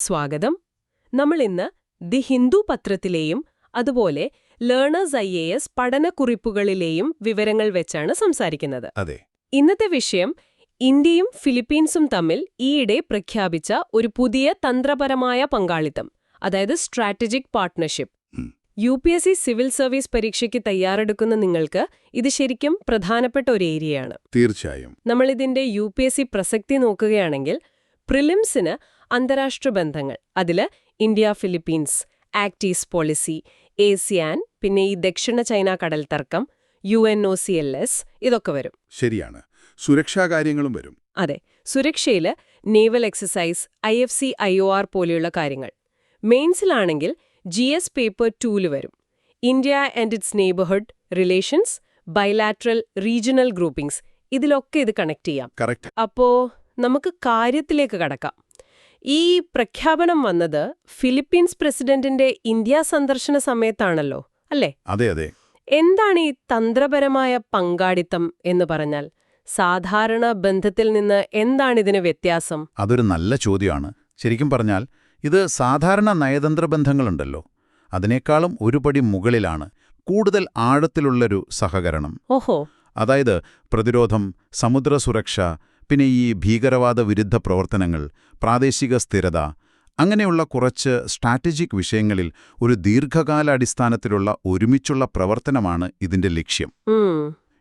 സ്വാഗതം. നമ്മൾ ഇന്ന് ദി ഹിന്ദു പത്രത്തിലെയും അതുപോലെ ലേണേഴ്സ് IAS പഠനക്കുറിപ്പുകളിലെയും വിവരങ്ങൾ വെച്ചാണ് സംസാരിക്കുന്നത്. അതെ. ഇന്നത്തെ വിഷയം ഇന്ത്യയും ഫിലിപ്പീൻസും തമ്മിൽ ഈയിടെ പ്രഖ്യാപിച്ച ഒരു പുതിയ തന്ത്രപരമായ പങ്കാളിത്തം, അതായത് strategic partnership. UPSC civil service പരീക്ഷയ്ക്ക് തയ്യാറെടുക്കുന്ന നിങ്ങൾക്ക് ഇത് ശരിക്കും പ്രധാനപ്പെട്ട ഒരു ഏരിയയാണ്. തീർച്ചയായും. നമ്മളിതിന്റെ UPSC പ്രസക്തി നോക്കുകയാണെങ്കിൽ പ്രിലിംസിന് അന്താരാഷ്ട്ര ബന്ധങ്ങൾ, അതില് India Philippines, act east policy, ASEAN, പിന്നെ ഈ ദക്ഷിണ ചൈന കടൽ തർക്കം, UNOCLS ഇതൊക്കെ വരും. ശരിയാണ്. സുരക്ഷാ കാര്യങ്ങളും വരും. അതെ, സുരക്ഷയില് നേവൽ എക്സസൈസ്, IFC IOR പോലെയുള്ള കാര്യങ്ങൾ. മെയിൻസിലാണെങ്കിൽ GS പേപ്പർ 2 വരും. India and it's neighbourhood relations, bilateral regional groupings, ഇതിലൊക്കെ ഇത് കണക്ട് ചെയ്യാം. കറക്റ്റ്. അപ്പോ നമുക്ക് കാര്യത്തിലേക്ക് കടക്കാം. ഈ പ്രഖ്യാപനം വന്നത് ഫിലിപ്പീൻസ് പ്രസിഡന്റിന്റെ ഇന്ത്യ സന്ദർശന സമയത്താണല്ലോ, അല്ലേ? അതെ അതെ. എന്താണ് ഈ തന്ത്രപരമായ പങ്കാളിത്തം എന്ന് പറഞ്ഞാൽ? സാധാരണ ബന്ധത്തിൽ നിന്ന് എന്താണിതിന് വ്യത്യാസം? അതൊരു നല്ല ചോദ്യമാണ്. ശരിക്കും പറഞ്ഞാൽ ഇത് സാധാരണ നയതന്ത്ര ബന്ധങ്ങളുണ്ടല്ലോ, അതിനേക്കാളും ഒരു പടി മുകളിലാണ്. കൂടുതൽ ആഴത്തിലുള്ളൊരു സഹകരണം. ഓഹോ. അതായത് പ്രതിരോധം, സമുദ്ര സുരക്ഷ, പിന്നെ ഈ ഭീകരവാദ വിരുദ്ധ പ്രവർത്തനങ്ങൾ, പ്രാദേശിക സ്ഥിരത, അങ്ങനെയുള്ള കുറച്ച് സ്ട്രാറ്റജിക് വിഷയങ്ങളിൽ ഒരു ദീർഘകാലാടിസ്ഥാനത്തിലുള്ള ഒരുമിച്ചുള്ള പ്രവർത്തനമാണ് ഇതിന്റെ ലക്ഷ്യം.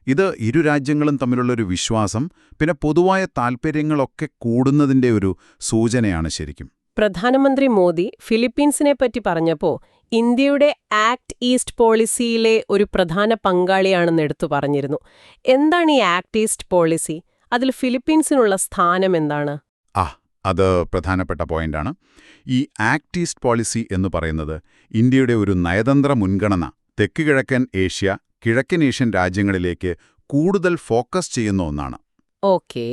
ഇത് ഇരു രാജ്യങ്ങളും തമ്മിലുള്ളൊരു വിശ്വാസം, പിന്നെ പൊതുവായ താൽപ്പര്യങ്ങളൊക്കെ കൂടുന്നതിന്റെ ഒരു സൂചനയാണ് ശരിക്കും. പ്രധാനമന്ത്രി മോദി ഫിലിപ്പീൻസിനെ പറ്റി പറഞ്ഞപ്പോ ഇന്ത്യയുടെ ആക്ട് ഈസ്റ്റ് പോളിസിയിലെ ഒരു പ്രധാന പങ്കാളിയാണെന്ന് എടുത്തു പറഞ്ഞിരുന്നു. എന്താണ് ഈ ആക്ട് ഈസ്റ്റ് പോളിസി? അതിൽ ഫിലിപ്പീൻസിനുള്ള സ്ഥാനം എന്താണ്? അത് പ്രധാനപ്പെട്ട പോയിന്റാണ്. ഈ ആക്ട് ഈസ്റ്റ് പോളിസി എന്ന് പറയുന്നത് ഇന്ത്യയുടെ ഒരു നയതന്ത്ര മുൻഗണന തെക്ക് കിഴക്കൻ ഏഷ്യ, കിഴക്കൻ ഏഷ്യൻ രാജ്യങ്ങളിലേക്ക് കൂടുതൽ ഫോക്കസ് ചെയ്യുന്ന ഒന്നാണ്. ഓക്കേ.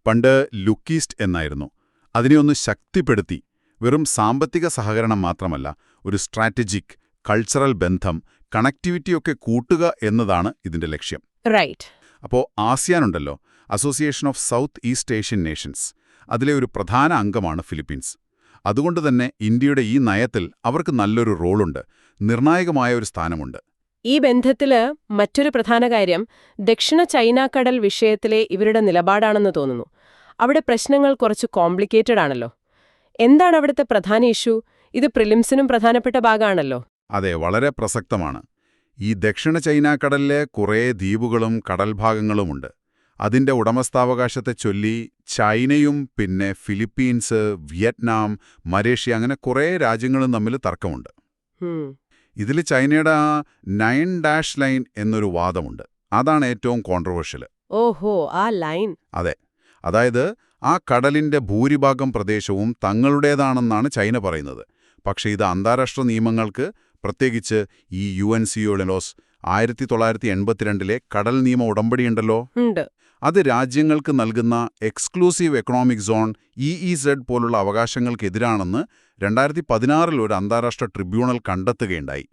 പണ്ട് ലുക്ക് ഈസ്റ്റ് എന്നായിരുന്നു. അതിനെ ഒന്ന് ശക്തിപ്പെടുത്തി വെറും സാമ്പത്തിക സഹകരണം മാത്രമല്ല, ഒരു സ്ട്രാറ്റജിക്, കൾച്ചറൽ ബന്ധം, കണക്ടിവിറ്റിയൊക്കെ കൂട്ടുക എന്നതാണ് ഇതിന്റെ ലക്ഷ്യം. റൈറ്റ്. അപ്പോൾ ASEAN ഉണ്ടല്ലോ, association of south east Asian Nations, അതിലെ ഒരു പ്രധാന അംഗമാണ് ഫിലിപ്പീൻസ്. അതുകൊണ്ട് തന്നെ ഇന്ത്യയുടെ ഈ നയത്തിൽ അവർക്ക് നല്ലൊരു റോളുണ്ട്, നിർണായകമായ ഒരു സ്ഥാനമുണ്ട്. ഈ ബന്ധത്തില് മറ്റൊരു പ്രധാന കാര്യം ദക്ഷിണ ചൈന കടൽ വിഷയത്തിലെ ഇവരുടെ നിലപാടാണെന്ന് തോന്നുന്നു. അവിടെ പ്രശ്നങ്ങൾ കുറച്ച് കോംപ്ലിക്കേറ്റഡ് ആണല്ലോ. എന്താണ് അവിടുത്തെ പ്രധാന ഇഷ്യൂ? ഇത് പ്രിലിംസിനും പ്രധാനപ്പെട്ട ഭാഗമാണല്ലോ. അതെ, വളരെ പ്രസക്തമാണ്. ഈ ദക്ഷിണ ചൈന കടലിലെ കുറേ ദ്വീപുകളും കടൽഭാഗങ്ങളുമുണ്ട്. അതിന്റെ ഉടമസ്ഥാവകാശത്തെ ചൊല്ലി ചൈനയും പിന്നെ ഫിലിപ്പീൻസ്, വിയറ്റ്നാം, മലേഷ്യ, അങ്ങനെ കുറേ രാജ്യങ്ങളും തമ്മിൽ തർക്കമുണ്ട്. ഇതിൽ ചൈനയുടെ 9 ലൈൻ എന്നൊരു വാദമുണ്ട്. അതാണ് ഏറ്റവും കോൺട്രവേഴ്ഷ്യൽ. ഓഹോ, ആ ലൈൻ. അതെ, അതായത് ആ കടലിന്റെ ഭൂരിഭാഗം പ്രദേശവും തങ്ങളുടേതാണെന്നാണ് ചൈന പറയുന്നത്. പക്ഷേ ഇത് അന്താരാഷ്ട്ര നിയമങ്ങൾക്ക്, പ്രത്യേകിച്ച് ഈ UNCLOS 1982 കടൽ നിയമ ഉടമ്പടിയുണ്ടല്ലോ, അത് രാജ്യങ്ങൾക്ക് നൽകുന്ന എക്സ്ക്ലൂസീവ് എക്കണോമിക് സോൺ EEZ പോലുള്ള അവകാശങ്ങൾക്കെതിരാണെന്ന് 2016 ഒരു അന്താരാഷ്ട്ര ട്രിബ്യൂണൽ കണ്ടെത്തുകയുണ്ടായി.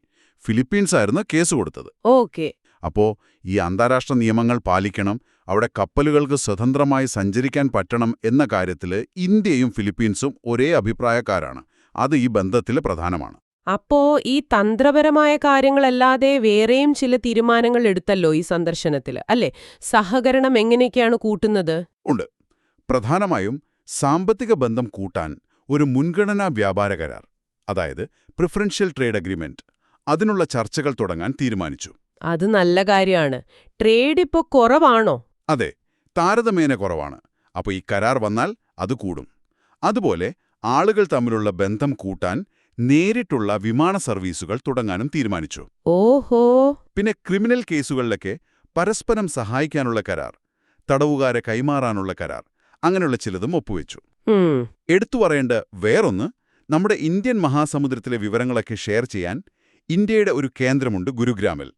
ഫിലിപ്പീൻസ് ആയിരുന്നു കേസ് കൊടുത്തത്. ഓക്കെ. അപ്പോ ഈ അന്താരാഷ്ട്ര നിയമങ്ങൾ പാലിക്കണം, അവിടെ കപ്പലുകൾക്ക് സ്വതന്ത്രമായി സഞ്ചരിക്കാൻ പറ്റണം എന്ന കാര്യത്തിൽ ഇന്ത്യയും ഫിലിപ്പീൻസും ഒരേ അഭിപ്രായക്കാരാണ്. അത് ഈ ബന്ധത്തിൽ പ്രധാനമാണ്. അപ്പോ ഈ തന്ത്രപരമായ കാര്യങ്ങളല്ലാതെ വേറെയും ചില തീരുമാനങ്ങൾ എടുത്തല്ലോ ഈ സന്ദർശനത്തിൽ, അല്ലേ? സഹകരണം എങ്ങനെയൊക്കെയാണ് കൂട്ടുന്നത്? ഉണ്ട്. പ്രധാനമായും സാമ്പത്തിക ബന്ധം കൂട്ടാൻ ഒരു മുൻഗണനാ വ്യാപാര കരാർ, അതായത് പ്രിഫറൻഷ്യൽ ട്രേഡ് അഗ്രിമെന്റ്, അതിനുള്ള ചർച്ചകൾ തുടങ്ങാൻ തീരുമാനിച്ചു. അത് നല്ല കാര്യമാണ്. ട്രേഡ് ഇപ്പോൾ കുറവാണോ? അതെ, താരതമ്യേന കുറവാണ്. അപ്പോൾ ഈ കരാർ വന്നാൽ അത് കൂടും. അതുപോലെ ആളുകൾ തമ്മിലുള്ള ബന്ധം കൂട്ടാൻ നേരിട്ടുള്ള വിമാന സർവീസുകൾ തുടങ്ങാനും തീരുമാനിച്ചു. ഓഹോ. പിന്നെ ക്രിമിനൽ കേസുകളിലൊക്കെ പരസ്പരം സഹായിക്കാനുള്ള കരാർ, തടവുകാരെ കൈമാറാനുള്ള കരാർ, അങ്ങനെയുള്ള ചിലതും ഒപ്പുവെച്ചു. എടുത്തു പറയേണ്ട വേറൊന്ന്, നമ്മുടെ ഇന്ത്യൻ മഹാസമുദ്രത്തിലെ വിവരങ്ങളൊക്കെ ഷെയർ ചെയ്യാൻ ഇന്ത്യയുടെ ഒരു കേന്ദ്രമുണ്ട് ഗുരുഗ്രാമിൽ.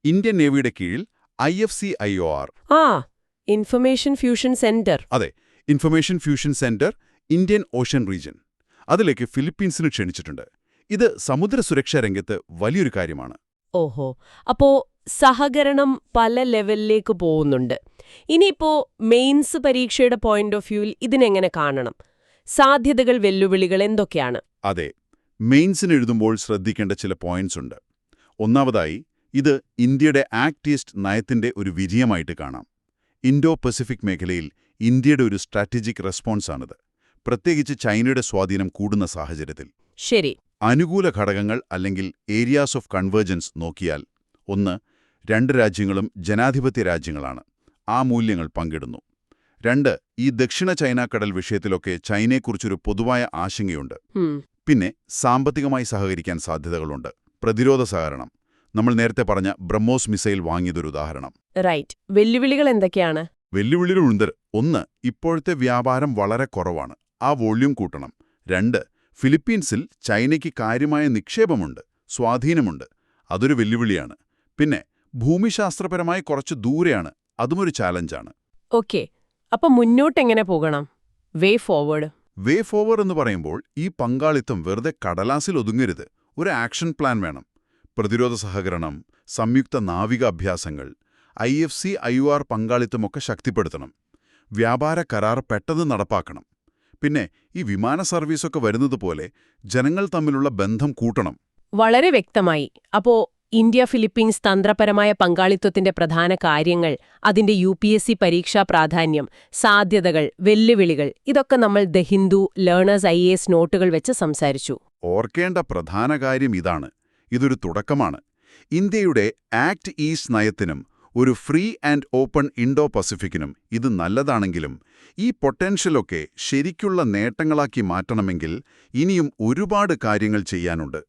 ഇന്ത്യൻ നേവിയുടെ കീഴിൽ IFC IOR. Information fusion centre. അതെ, information fusion centre, Indian Ocean region. അതിലേക്ക് ഫിലിപ്പീൻസിന് ക്ഷണിച്ചിട്ടുണ്ട്. ഇത് സമുദ്ര സുരക്ഷാ രംഗത്ത് വലിയൊരു കാര്യമാണ്. ഓഹോ. അപ്പോ സഹകരണം പല ലെവലിലേക്ക് പോകുന്നുണ്ട്. ഇനിയിപ്പോ മെയിൻസ് പരീക്ഷയുടെ പോയിന്റ് ഓഫ് വ്യൂവിൽ ഇതിനെങ്ങനെ കാണണം? സാധ്യതകൾ, വെല്ലുവിളികൾ എന്തൊക്കെയാണ്? അതെ, മെയിൻസിന് എഴുതുമ്പോൾ ശ്രദ്ധിക്കേണ്ട ചില പോയിന്റ്സ് ഉണ്ട്. ഒന്നാമതായി, ഇത് ഇന്ത്യയുടെ ആക്ട് ഈസ്റ്റ് നയത്തിന്റെ ഒരു വിജയമായിട്ട് കാണാം. ഇൻഡോ പസഫിക് മേഖലയിൽ ഇന്ത്യയുടെ ഒരു സ്ട്രാറ്റജിക് റെസ്പോൺസാണിത്, പ്രത്യേകിച്ച് ചൈനയുടെ സ്വാധീനം കൂടുന്ന സാഹചര്യത്തിൽ. ശരി. അനുകൂല ഘടകങ്ങൾ അല്ലെങ്കിൽ ഏരിയാസ് ഓഫ് കൺവേർജൻസ് നോക്കിയാൽ, ഒന്ന്, രണ്ട് രാജ്യങ്ങളും ജനാധിപത്യ രാജ്യങ്ങളാണ്, ആ മൂല്യങ്ങൾ പങ്കിടുന്നു. രണ്ട്, ഈ ദക്ഷിണ ചൈനാക്കടൽ വിഷയത്തിലൊക്കെ ചൈനയെക്കുറിച്ചൊരു പൊതുവായ ആശങ്കയുണ്ട്. പിന്നെ സാമ്പത്തികമായി സഹകരിക്കാൻ സാധ്യതകളുണ്ട്. പ്രതിരോധ സഹകരണം, നമ്മൾ നേരത്തെ പറഞ്ഞ ബ്രഹ്മോസ് മിസൈൽ വാങ്ങിയതൊരു ഉദാഹരണം. റൈറ്റ്. വെല്ലുവിളികൾ എന്തൊക്കെയാണ്? വെല്ലുവിളികളുണ്ട്. ഒന്ന്, ഇപ്പോഴത്തെ വ്യാപാരം വളരെ കുറവാണ്, ആ വോള്യൂം കൂട്ടണം. രണ്ട്, ഫിലിപ്പീൻസിൽ ചൈനയ്ക്ക് കാര്യമായ നിക്ഷേപമുണ്ട്, സ്വാധീനമുണ്ട്, അതൊരു വെല്ലുവിളിയാണ്. പിന്നെ ഭൂമിശാസ്ത്രപരമായി കുറച്ച് ദൂരെയാണ്, അതുമൊരു ചാലഞ്ചാണ്. ഓക്കെ. അപ്പൊ മുന്നോട്ടെങ്ങനെ പോകണം? വേ ഫോർവേഡ്. വേ ഫോർവേഡ് എന്ന് പറയുമ്പോൾ ഈ പങ്കാളിത്തം വെറുതെ കടലാസിൽ ഒതുങ്ങരുത്, ഒരു ആക്ഷൻ പ്ലാൻ വേണം. പ്രതിരോധ സഹകരണം, സംയുക്ത നാവിക അഭ്യാസങ്ങൾ, IFC IUR പങ്കാളിത്തമൊക്കെ ശക്തിപ്പെടുത്തണം. വ്യാപാര കരാർ പെട്ടെന്ന് നടപ്പാക്കണം. പിന്നെ ഈ വിമാന സർവീസൊക്കെ വരുന്നത് പോലെ ജനങ്ങൾ തമ്മിലുള്ള ബന്ധം കൂട്ടണം. വളരെ വ്യക്തമായി. അപ്പോ ഇന്ത്യ ഫിലിപ്പീൻസ് തന്ത്രപരമായ പങ്കാളിത്തത്തിന്റെ പ്രധാന കാര്യങ്ങൾ, അതിന്റെ UPSC പരീക്ഷാ പ്രാധാന്യം, സാധ്യതകൾ, വെല്ലുവിളികൾ, ഇതൊക്കെ നമ്മൾ ദ ഹിന്ദു ലേണേഴ്സ് IAS നോട്ടുകൾ വെച്ച് സംസാരിച്ചു. ഓർക്കേണ്ട പ്രധാന കാര്യം ഇതാണ്, ഇതൊരു തുടക്കമാണ്. ഇന്ത്യയുടെ ആക്ട് ഈസ്റ്റ് നയത്തിനും ഒരു ഫ്രീ ആൻഡ് ഓപ്പൺ ഇൻഡോ പസഫിക്കിനും ഇത് നല്ലതാണെങ്കിലും ഈ പൊട്ടൻഷ്യലൊക്കെ ശരിക്കുള്ള നേട്ടങ്ങളാക്കി മാറ്റണമെങ്കിൽ ഇനിയും ഒരുപാട് കാര്യങ്ങൾ ചെയ്യാനുണ്ട്.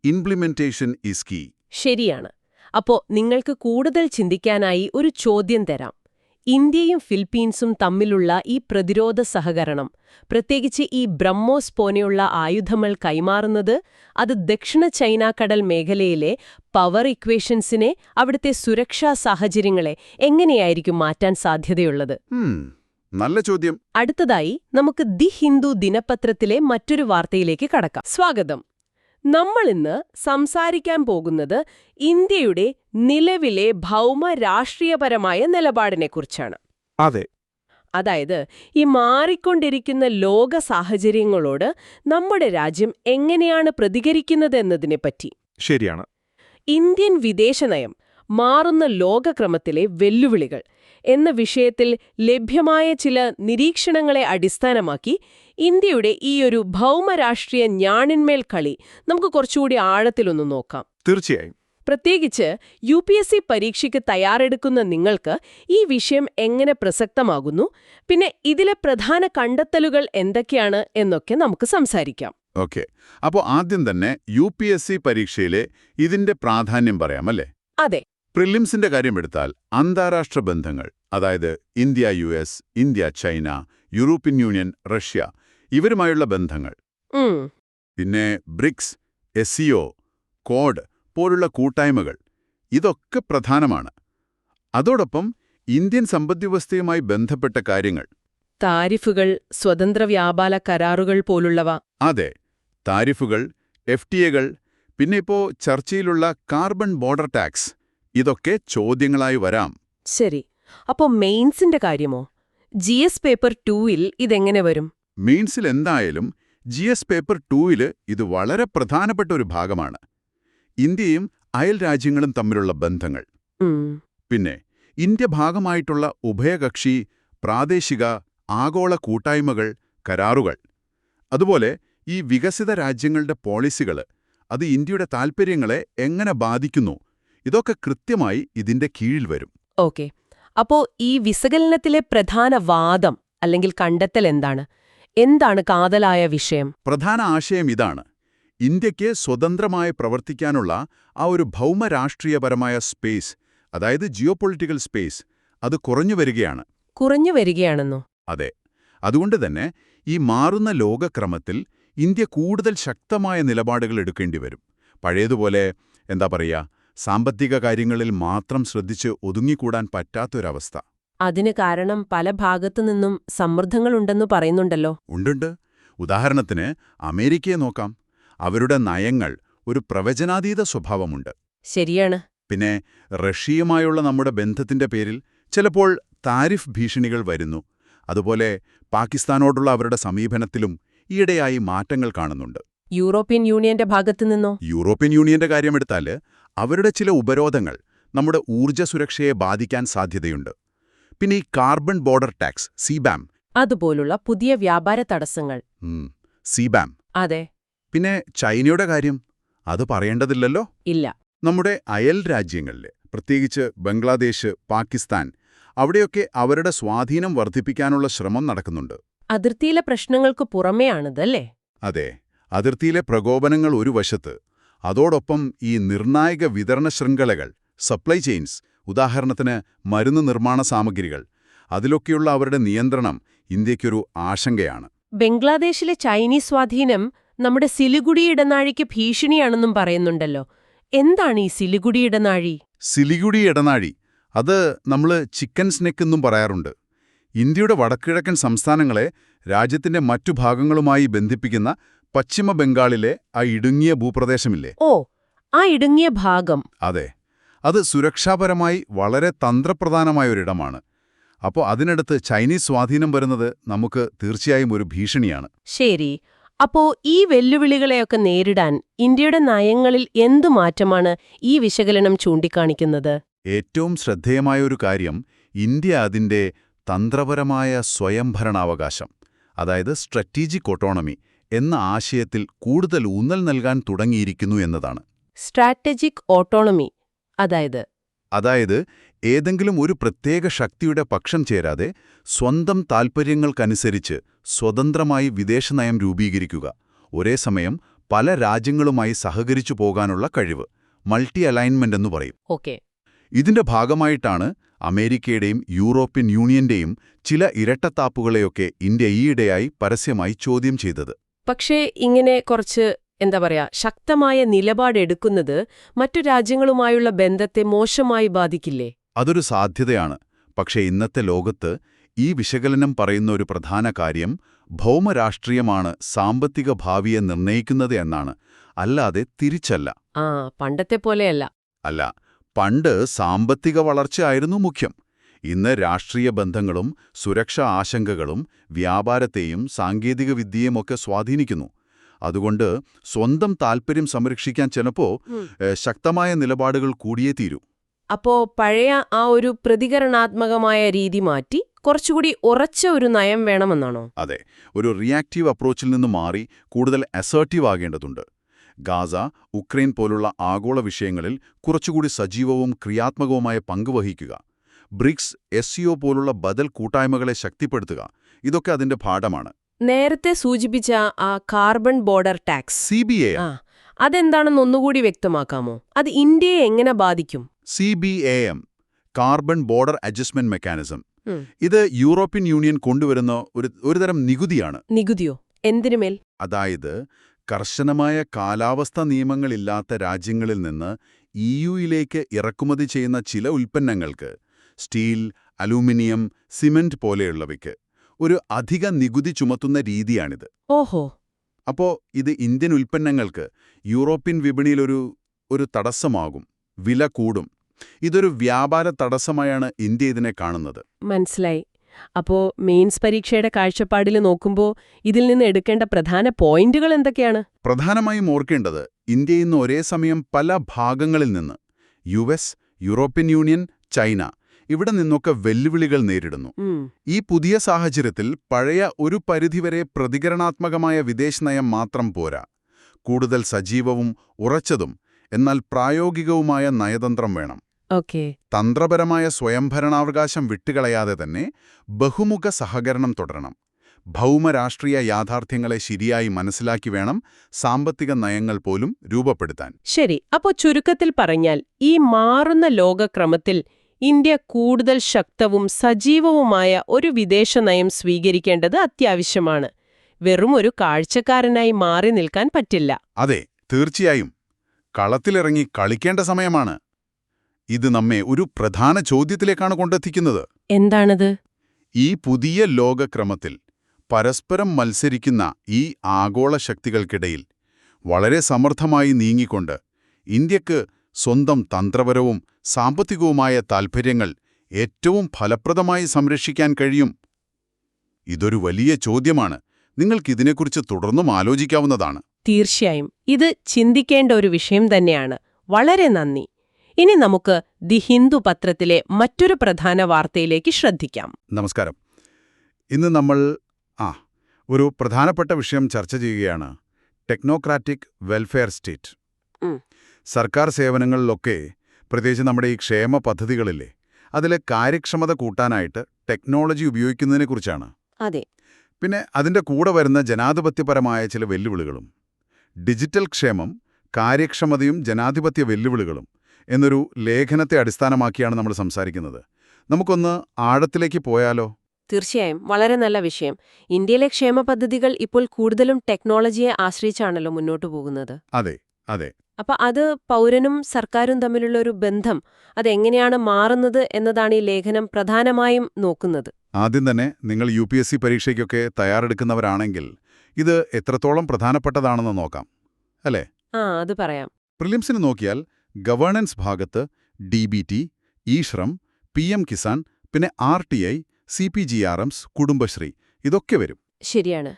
Implementation is key. ശരിയാണ്. അപ്പോ നിങ്ങൾക്ക് കൂടുതൽ ചിന്തിക്കാനായി ഒരു ചോദ്യം തരാം. ഇന്ത്യയും ഫിലിപ്പീൻസും തമ്മിലുള്ള ഈ പ്രതിരോധ സഹകരണം, പ്രത്യേകിച്ച് ഈ ബ്രഹ്മോസ് പോലെയുള്ള ആയുധങ്ങൾ കൈമാറുന്നത്, അത് ദക്ഷിണ ചൈനാക്കടൽ മേഖലയിലെ പവർ ഇക്വേഷൻസിനെ, അവിടുത്തെ സുരക്ഷാ സാഹചര്യങ്ങളെ എങ്ങനെയായിരിക്കും മാറ്റാൻ സാധ്യതയുള്ളത്? നല്ല ചോദ്യം. അടുത്തതായി നമുക്ക് ദി ഹിന്ദു ദിനപത്രത്തിലെ മറ്റൊരു വാർത്തയിലേക്ക് കടക്കാം. സ്വാഗതം. നമ്മളിന്ന് സംസാരിക്കാൻ പോകുന്നത് ഇന്ത്യയുടെ നിലവിലെ ഭൗമ രാഷ്ട്രീയപരമായ നിലപാടിനെക്കുറിച്ചാണ്. അതെ. അതായത് ഈ മാറിക്കൊണ്ടിരിക്കുന്ന ലോക സാഹചര്യങ്ങളോട് നമ്മുടെ രാജ്യം എങ്ങനെയാണ് പ്രതികരിക്കുന്നതെന്നതിനെപ്പറ്റി. ശരിയാണ്. ഇന്ത്യൻ വിദേശനയം, മാറുന്ന ലോകക്രമത്തിലെ വെല്ലുവിളികൾ എന്ന വിഷയത്തിൽ ലഭ്യമായ ചില നിരീക്ഷണങ്ങളെ അടിസ്ഥാനമാക്കി ഇന്ത്യയുടെ ഈയൊരു ഭൗമരാഷ്ട്രീയ ഞാണിന്മേൽ കളി നമുക്ക് കുറച്ചുകൂടി ആഴത്തിലൊന്ന് നോക്കാം. തീർച്ചയായും. പ്രത്യേകിച്ച് UPSC പരീക്ഷയ്ക്ക് തയ്യാറെടുക്കുന്ന നിങ്ങൾക്ക് ഈ വിഷയം എങ്ങനെ പ്രസക്തമാകുന്നു, പിന്നെ ഇതിലെ പ്രധാന കണ്ടെത്തലുകൾ എന്തൊക്കെയാണ് എന്നൊക്കെ നമുക്ക് സംസാരിക്കാം. ഓക്കെ. അപ്പോൾ ആദ്യം തന്നെ UPSC പരീക്ഷയിലെ ഇതിന്റെ പ്രാധാന്യം പറയാമല്ലേ? അതെ. പ്രിലിംസിന്റെ കാര്യമെടുത്താൽ അന്താരാഷ്ട്ര ബന്ധങ്ങൾ, അതായത് India US, India China, European Union, Russia, ഇവരുമായുള്ള ബന്ധങ്ങൾ, പിന്നെ ബ്രിക്സ്, SCO, ക്വാഡ് പോലുള്ള കൂട്ടായ്മകൾ, ഇതൊക്കെ പ്രധാനമാണ്. അതോടൊപ്പം ഇന്ത്യൻ സമ്പദ്വ്യവസ്ഥയുമായി ബന്ധപ്പെട്ട കാര്യങ്ങൾ, താരിഫുകൾ, സ്വതന്ത്ര വ്യാപാര കരാറുകൾ പോലുള്ളവ. അതെ, താരിഫുകൾ, FTAകൾ, പിന്നെ ഇപ്പോ ചർച്ചയിലുള്ള കാർബൺ ബോർഡർ ടാക്സ്, ഇതൊക്കെ ചോദ്യങ്ങളായി വരാം. ശരി. അപ്പോ മെയിൻസിന്റെ കാര്യമോ? GS പേപ്പർ 2-ൽ ഇതെങ്ങനെ വരും? മെയിൻസിൽ എന്തായാലും GS പേപ്പർ 2-ൽ ഇത് വളരെ പ്രധാനപ്പെട്ട ഒരു ഭാഗമാണ്. ഇന്ത്യയും അയൽ രാജ്യങ്ങളും തമ്മിലുള്ള ബന്ധങ്ങൾ, പിന്നെ ഇന്ത്യ ഭാഗമായിട്ടുള്ള ഉഭയകക്ഷി, പ്രാദേശിക, ആഗോള കൂട്ടായ്മകൾ, കരാറുകൾ, അതുപോലെ ഈ വികസിത രാജ്യങ്ങളുടെ പോളിസികൾ, അത് ഇന്ത്യയുടെ താൽപ്പര്യങ്ങളെ എങ്ങനെ ബാധിക്കുന്നു, ഇതൊക്കെ കൃത്യമായി ഇതിന്റെ കീഴിൽ വരും. ഓക്കെ. അപ്പോ ഈ വിശകലനത്തിലെ പ്രധാന വാദം അല്ലെങ്കിൽ കണ്ടെത്തൽ എന്താണ്? എന്താണ് കാതലായ വിഷയം? പ്രധാന ആശയം ഇതാണ്: ഇന്ത്യയ്ക്ക് സ്വതന്ത്രമായി പ്രവർത്തിക്കാനുള്ള ആ ഒരു ഭൗമരാഷ്ട്രീയപരമായ സ്പേസ്, അതായത് ജിയോപൊളിറ്റിക്കൽ സ്പേസ്, അത് കുറഞ്ഞു വരികയാണ്. കുറഞ്ഞു വരികയാണെന്നോ? അതെ. അതുകൊണ്ട് തന്നെ ഈ മാറുന്ന ലോകക്രമത്തിൽ ഇന്ത്യ കൂടുതൽ ശക്തമായ നിലപാടുകൾ എടുക്കേണ്ടി വരും. പഴയതുപോലെ എന്താ പറയുക, സാമ്പത്തിക കാര്യങ്ങളിൽ മാത്രം ശ്രദ്ധിച്ച് ഒതുങ്ങിക്കൂടാൻ പറ്റാത്തൊരവസ്ഥ. അതിന് കാരണം പല ഭാഗത്തുനിന്നും സമ്മർദ്ദങ്ങളുണ്ടെന്നു പറയുന്നുണ്ടല്ലോ. ഉണ്ടുണ്ട്. ഉദാഹരണത്തിന് അമേരിക്കയെ നോക്കാം. അവരുടെ നയങ്ങൾ ഒരു പ്രവചനാതീത സ്വഭാവമുണ്ട്. ശരിയാണ്. പിന്നെ റഷ്യയുമായുള്ള നമ്മുടെ ബന്ധത്തിന്റെ പേരിൽ ചിലപ്പോൾ താരിഫ് ഭീഷണികൾ വരുന്നു. അതുപോലെ പാകിസ്ഥാനോടുള്ള അവരുടെ സമീപനത്തിലും ഈയിടെയായി മാറ്റങ്ങൾ കാണുന്നുണ്ട്. യൂറോപ്യൻ യൂണിയന്റെ ഭാഗത്തു നിന്നോ? യൂറോപ്യൻ യൂണിയന്റെ കാര്യമെടുത്താൽ അവരുടെ ചില ഉപരോധങ്ങൾ നമ്മുടെ ഊർജ്ജ സുരക്ഷയെ ബാധിക്കാൻ സാധ്യതയുണ്ട്. പിന്നെ ഈ കാർബൺ ബോർഡർ ടാക്സ് CBAM, അതുപോലുള്ള പുതിയ വ്യാപാര തടസ്സങ്ങൾ. CBAM. അതെ. പിന്നെ ചൈനയുടെ കാര്യം അത് പറയേണ്ടതില്ലല്ലോ. ഇല്ല. നമ്മുടെ അയൽ രാജ്യങ്ങളിൽ, പ്രത്യേകിച്ച് ബംഗ്ലാദേശ്, പാകിസ്ഥാൻ, അവിടെയൊക്കെ അവരുടെ സ്വാധീനം വർദ്ധിപ്പിക്കാനുള്ള ശ്രമം നടക്കുന്നുണ്ട്. അതിർത്തിയിലെ പ്രശ്നങ്ങൾക്ക് പുറമെയാണിതല്ലേ? അതെ, അതിർത്തിയിലെ പ്രകോപനങ്ങൾ ഒരു വശത്ത്, അതോടൊപ്പം ഈ നിർണായക വിതരണ ശൃംഖലകൾ, സപ്ലൈ ചെയിൻസ്, ഉദാഹരണത്തിന് മരുന്ന് നിർമ്മാണ സാമഗ്രികൾ, അതിലൊക്കെയുള്ള അവരുടെ നിയന്ത്രണം ഇന്ത്യയ്ക്കൊരു ആശങ്കയാണ്. ബംഗ്ലാദേശിലെ ചൈനീസ് സ്വാധീനം നമ്മുടെ സിലിഗുഡി ഇടനാഴിക്ക് ഭീഷണിയാണെന്നും പറയുന്നുണ്ടല്ലോ. എന്താണ് ഈ സിലിഗുഡി ഇടനാഴി? സിലിഗുഡി ഇടനാഴി, അത് നമ്മൾ ചിക്കൻ സ്നെക്ക് എന്നും പറയാറുണ്ട്. ഇന്ത്യയുടെ വടക്കിഴക്കൻ സംസ്ഥാനങ്ങളെ രാജ്യത്തിന്റെ മറ്റു ഭാഗങ്ങളുമായി ബന്ധിപ്പിക്കുന്ന പശ്ചിമ ബംഗാളിലെ ആ ഇടുങ്ങിയ ഭൂപ്രദേശമില്ലേ? ഓ, ആ ഇടുങ്ങിയ ഭാഗം. അതെ, അത് സുരക്ഷാപരമായി വളരെ തന്ത്രപ്രധാനമായ ഒരിടമാണ്. അപ്പോൾ അതിനടുത്ത് ചൈനീസ് സ്വാധീനം വരുന്നത് നമുക്ക് തീർച്ചയായും ഒരു ഭീഷണിയാണ്. ശരി. അപ്പോ ഈ വെല്ലുവിളികളെയൊക്കെ നേരിടാൻ ഇന്ത്യയുടെ നയങ്ങളിൽ എന്തു മാറ്റമാണ് ഈ വിശകലനം ചൂണ്ടിക്കാണിക്കുന്നത്? ഏറ്റവും ശ്രദ്ധേയമായ ഒരു കാര്യം, ഇന്ത്യ അതിന്റെ തന്ത്രപരമായ സ്വയംഭരണാവകാശം, അതായത് സ്ട്രാറ്റജിക് ഓട്ടോണമി എന്ന ആശയത്തിൽ കൂടുതൽ ഊന്നൽ നൽകാൻ തുടങ്ങിയിരിക്കുന്നു എന്നതാണ്. സ്ട്രാറ്റജിക് ഓട്ടോണമി, അതായത് ഏതെങ്കിലും ഒരു പ്രത്യേക ശക്തിയുടെ പക്ഷം ചേരാതെ സ്വന്തം താൽപ്പര്യങ്ങൾക്കനുസരിച്ച് സ്വതന്ത്രമായി വിദേശനയം രൂപീകരിക്കുക, ഒരേ സമയം പല രാജ്യങ്ങളുമായി സഹകരിച്ചു പോകാനുള്ള കഴിവ്, മൾട്ടി അലൈൻമെന്റ് എന്നു പറയും. ഓക്കെ. ഇതിന്റെ ഭാഗമായിട്ടാണ് അമേരിക്കയുടെയും യൂറോപ്യൻ യൂണിയന്റെയും ചില ഇരട്ടത്താപ്പുകളെയൊക്കെ ഇന്ത്യ ഈയിടെയായി പരസ്യമായി ചോദ്യം ചെയ്തത്. പക്ഷേ ഇങ്ങനെ കുറച്ച് ശക്തമായ നിലപാടെടുക്കുന്നത് മറ്റു രാജ്യങ്ങളുമായുള്ള ബന്ധത്തെ മോശമായി ബാധിക്കില്ലേ? അതൊരു സാധ്യതയാണ്. പക്ഷേ ഇന്നത്തെ ലോകത്ത് ഈ വിശകലനം പറയുന്ന ഒരു പ്രധാന കാര്യം ഭൗമരാഷ്ട്രീയമാണ് സാമ്പത്തിക ഭാവിയെ നിർണ്ണയിക്കുന്നത് എന്നാണ്, അല്ലാതെ തിരിച്ചല്ല. പണ്ടത്തെ പോലെയല്ല. അല്ല, പണ്ട് സാമ്പത്തിക വളർച്ചയായിരുന്നു മുഖ്യം. ഇന്ന് രാഷ്ട്രീയ ബന്ധങ്ങളും സുരക്ഷാ ആശങ്കകളും വ്യാപാരത്തെയും സാങ്കേതികവിദ്യയുമൊക്കെ സ്വാധീനിക്കുന്നു. അതുകൊണ്ട് സ്വന്തം താൽപ്പര്യം സംരക്ഷിക്കാൻ ചിലപ്പോ ശക്തമായ നിലപാടുകൾ കൂടിയേ തീരൂ. അപ്പോ പഴയ ആ ഒരു പ്രതികരണാത്മകമായ രീതി മാറ്റി കുറച്ചുകൂടി ഉറച്ച ഒരു നയം വേണമെന്നാണോ? അതെ, ഒരു റിയാക്റ്റീവ് അപ്രോച്ചിൽ നിന്ന് മാറി കൂടുതൽ അസേർട്ടീവ് ആകേണ്ടതുണ്ട്. ഗാസ, ഉക്രൈൻ പോലുള്ള ആഗോള വിഷയങ്ങളിൽ കുറച്ചുകൂടി സജീവവും ക്രിയാത്മകവുമായ പങ്കുവഹിക്കുക. ബ്രിക്സ്, SCO പോലുള്ള ബദൽ കൂട്ടായ്മകളെ ശക്തിപ്പെടുത്തുക, ഇതൊക്കെ അതിന്റെ ഭാഗമാണ്. നേരത്തെ സൂചിപ്പിച്ച ആ കാർബൺ ബോർഡർ ടാക്സ് CBAM. അതെന്താണെന്ന് ഒന്നുകൂടി വ്യക്തമാക്കാമോ? അത് ഇന്ത്യയെ എങ്ങനെ ബാധിക്കും? CBAM, carbon border adjustment mechanism. ഇത് യൂറോപ്യൻ യൂണിയൻ കൊണ്ടുവരുന്ന ഒരുതരം നികുതിയാണ്. നികുതിയോ? എന്തിനുമേൽ? അതായത് കർശനമായ കാലാവസ്ഥാ നിയമങ്ങളില്ലാത്ത രാജ്യങ്ങളിൽ നിന്ന് EUയിലേക്ക് ഇറക്കുമതി ചെയ്യുന്ന ചില ഉൽപ്പന്നങ്ങൾക്ക്, സ്റ്റീൽ, അലൂമിനിയം, സിമന്റ് പോലെയുള്ളവയ്ക്ക് ഒരു അധിക നികുതി ചുമത്തുന്ന രീതിയാണിത്. ഓഹോ. അപ്പോ ഇത് ഇന്ത്യൻ ഉൽപ്പന്നങ്ങൾക്ക് യൂറോപ്യൻ വിപണിയിൽ ഒരു തടസ്സമാകും, വില കൂടും. ഇതൊരു വ്യാപാര തടസ്സമായാണ് ഇന്ത്യ ഇതിനെ കാണുന്നത്. മനസ്സിലായി. അപ്പോ മെയിൻസ് പരീക്ഷയുടെ കാഴ്ചപ്പാടിൽ നോക്കുമ്പോൾ ഇതിൽ നിന്ന് എടുക്കേണ്ട പ്രധാന പോയിന്റുകൾ എന്തൊക്കെയാണ്? പ്രധാനമായും ഓർക്കേണ്ടത്, ഇന്ത്യ ഇന്ന് ഒരേ സമയം പല ഭാഗങ്ങളിൽ നിന്ന്, US, യൂറോപ്യൻ യൂണിയൻ, ചൈന, ഇവിടെ നിന്നൊക്കെ വെല്ലുവിളികൾ നേരിടുന്നു. ഈ പുതിയ സാഹചര്യത്തിൽ പഴയ ഒരു പരിധിവരെ പ്രതികരണാത്മകമായ വിദേശനയം മാത്രം പോരാ. കൂടുതൽ സജീവവും ഉറച്ചതും എന്നാൽ പ്രായോഗികവുമായ നയതന്ത്രം വേണം. തന്ത്രപരമായ സ്വയംഭരണാവകാശം വിട്ടുകളയാതെ തന്നെ ബഹുമുഖ സഹകരണം തുടരണം. ഭൗമരാഷ്ട്രീയ യാഥാർത്ഥ്യങ്ങളെ ശരിയായി മനസ്സിലാക്കി വേണം സാമ്പത്തിക നയങ്ങൾ പോലും രൂപപ്പെടുത്താൻ. ശരി. അപ്പോ ചുരുക്കത്തിൽ പറഞ്ഞാൽ ഈ മാറുന്ന ലോകക്രമത്തിൽ ഇന്ത്യ കൂടുതൽ ശക്തവും സജീവവുമായ ഒരു വിദേശ നയം സ്വീകരിക്കേണ്ടത് അത്യാവശ്യമാണ്. വെറും ഒരു കാഴ്ചക്കാരനായി മാറി നിൽക്കാൻ പറ്റില്ല. അതെ, തീർച്ചയായും. കളത്തിലിറങ്ങി കളിക്കേണ്ട സമയമാണ്. ഇത് നമ്മെ ഒരു പ്രധാന ചോദ്യത്തിലേക്കാണ് കൊണ്ടെത്തിക്കുന്നത്. എന്താണത്? ഈ പുതിയ ലോകക്രമത്തിൽ പരസ്പരം മത്സരിക്കുന്ന ഈ ആഗോള ശക്തികൾക്കിടയിൽ വളരെ സമർത്ഥമായി നീങ്ങിക്കൊണ്ട് ഇന്ത്യക്ക് സ്വന്തം തന്ത്രപരവും സാമ്പത്തികവുമായ താൽപ്പര്യങ്ങൾ ഏറ്റവും ഫലപ്രദമായി സംരക്ഷിക്കാൻ കഴിയും. ഇതൊരു വലിയ ചോദ്യമാണ്. നിങ്ങൾക്കിതിനെക്കുറിച്ച് തുടർന്നും ആലോചിക്കാവുന്നതാണ്. തീർച്ചയായും ഇത് ചിന്തിക്കേണ്ട ഒരു വിഷയം തന്നെയാണ്. വളരെ നന്ദി. ഇനി നമുക്ക് ദി ഹിന്ദു പത്രത്തിലെ മറ്റൊരു പ്രധാന വാർത്തയിലേക്ക് ശ്രദ്ധിക്കാം. നമസ്കാരം. ഇന്ന് നമ്മൾ ഒരു പ്രധാനപ്പെട്ട വിഷയം ചർച്ച ചെയ്യുകയാണ്. Technocratic welfare state. സർക്കാർ സേവനങ്ങളിലൊക്കെ, പ്രത്യേകിച്ച് നമ്മുടെ ഈ ക്ഷേമ പദ്ധതികളില്ലേ, അതിലെ കാര്യക്ഷമത കൂട്ടാനായിട്ട് ടെക്നോളജി ഉപയോഗിക്കുന്നതിനെക്കുറിച്ചാണ്. അതെ. പിന്നെ അതിൻ്റെ കൂടെ വരുന്ന ജനാധിപത്യപരമായ ചില വെല്ലുവിളികളും. ഡിജിറ്റൽ ക്ഷേമം, കാര്യക്ഷമതയും ജനാധിപത്യ വെല്ലുവിളികളും എന്നൊരു ലേഖനത്തെ അടിസ്ഥാനമാക്കിയാണ് നമ്മൾ സംസാരിക്കുന്നത്. നമുക്കൊന്ന് ആഴത്തിലേക്ക് പോയാലോ? തീർച്ചയായും വളരെ നല്ല വിഷയം. ഇന്ത്യയിലെ ക്ഷേമ പദ്ധതികൾ ഇപ്പോൾ കൂടുതലും ടെക്നോളജിയെ ആശ്രയിച്ചാണല്ലോ മുന്നോട്ടു പോകുന്നത്. അതെ അതെ. അപ്പൊ അത് പൗരനും സർക്കാരും തമ്മിലുള്ള ഒരു ബന്ധം അതെങ്ങനെയാണ് മാറുന്നത് എന്നതാണ് ഈ ലേഖനം പ്രധാനമായും നോക്കുന്നത്. ആദ്യം തന്നെ നിങ്ങൾ UPSC പരീക്ഷയ്ക്കൊക്കെ തയ്യാറെടുക്കുന്നവരാണെങ്കിൽ ഇത് എത്രത്തോളം പ്രധാനപ്പെട്ടതാണെന്ന് നോക്കാം, അല്ലേ? അത് പറയാം. പ്രിലിംസിന് നോക്കിയാൽ ഗവേണൻസ് ഭാഗത്ത് DBT, ഇ-ശ്രം, PM കിസാൻ, പിന്നെ RTI, CPGRMs, കുടുംബശ്രീ ഇതൊക്കെ വരും. ശരിയാണ്.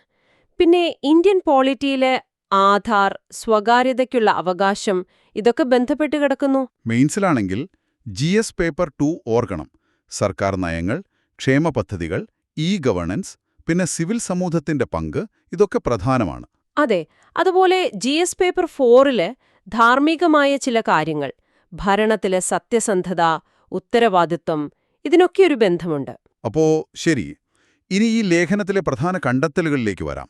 പിന്നെ ഇന്ത്യൻ പോളിറ്റിയിലെ ആധാർ, സ്വകാര്യതയ്ക്കുള്ള അവകാശം ഇതൊക്കെ ബന്ധപ്പെട്ട് കിടക്കുന്നു. മെയിൻസിലാണെങ്കിൽ GS പേപ്പർ 2 ഓർക്കണം. സർക്കാർ നയങ്ങൾ, ക്ഷേമ പദ്ധതികൾ, ഗവേണൻസ്, പിന്നെ സിവിൽ സമൂഹത്തിന്റെ പങ്ക് ഇതൊക്കെ പ്രധാനമാണ്. അതെ. അതുപോലെ GS പേപ്പർ 4-ല് ധാർമ്മികമായ ചില കാര്യങ്ങൾ, ഭരണത്തിലെ സത്യസന്ധത, ഉത്തരവാദിത്വം, ഇതിനൊക്കെ ഒരു ബന്ധമുണ്ട്. അപ്പോ ശരി, ഇനി ഈ ലേഖനത്തിലെ പ്രധാന കണ്ടെത്തലുകളിലേക്ക് വരാം.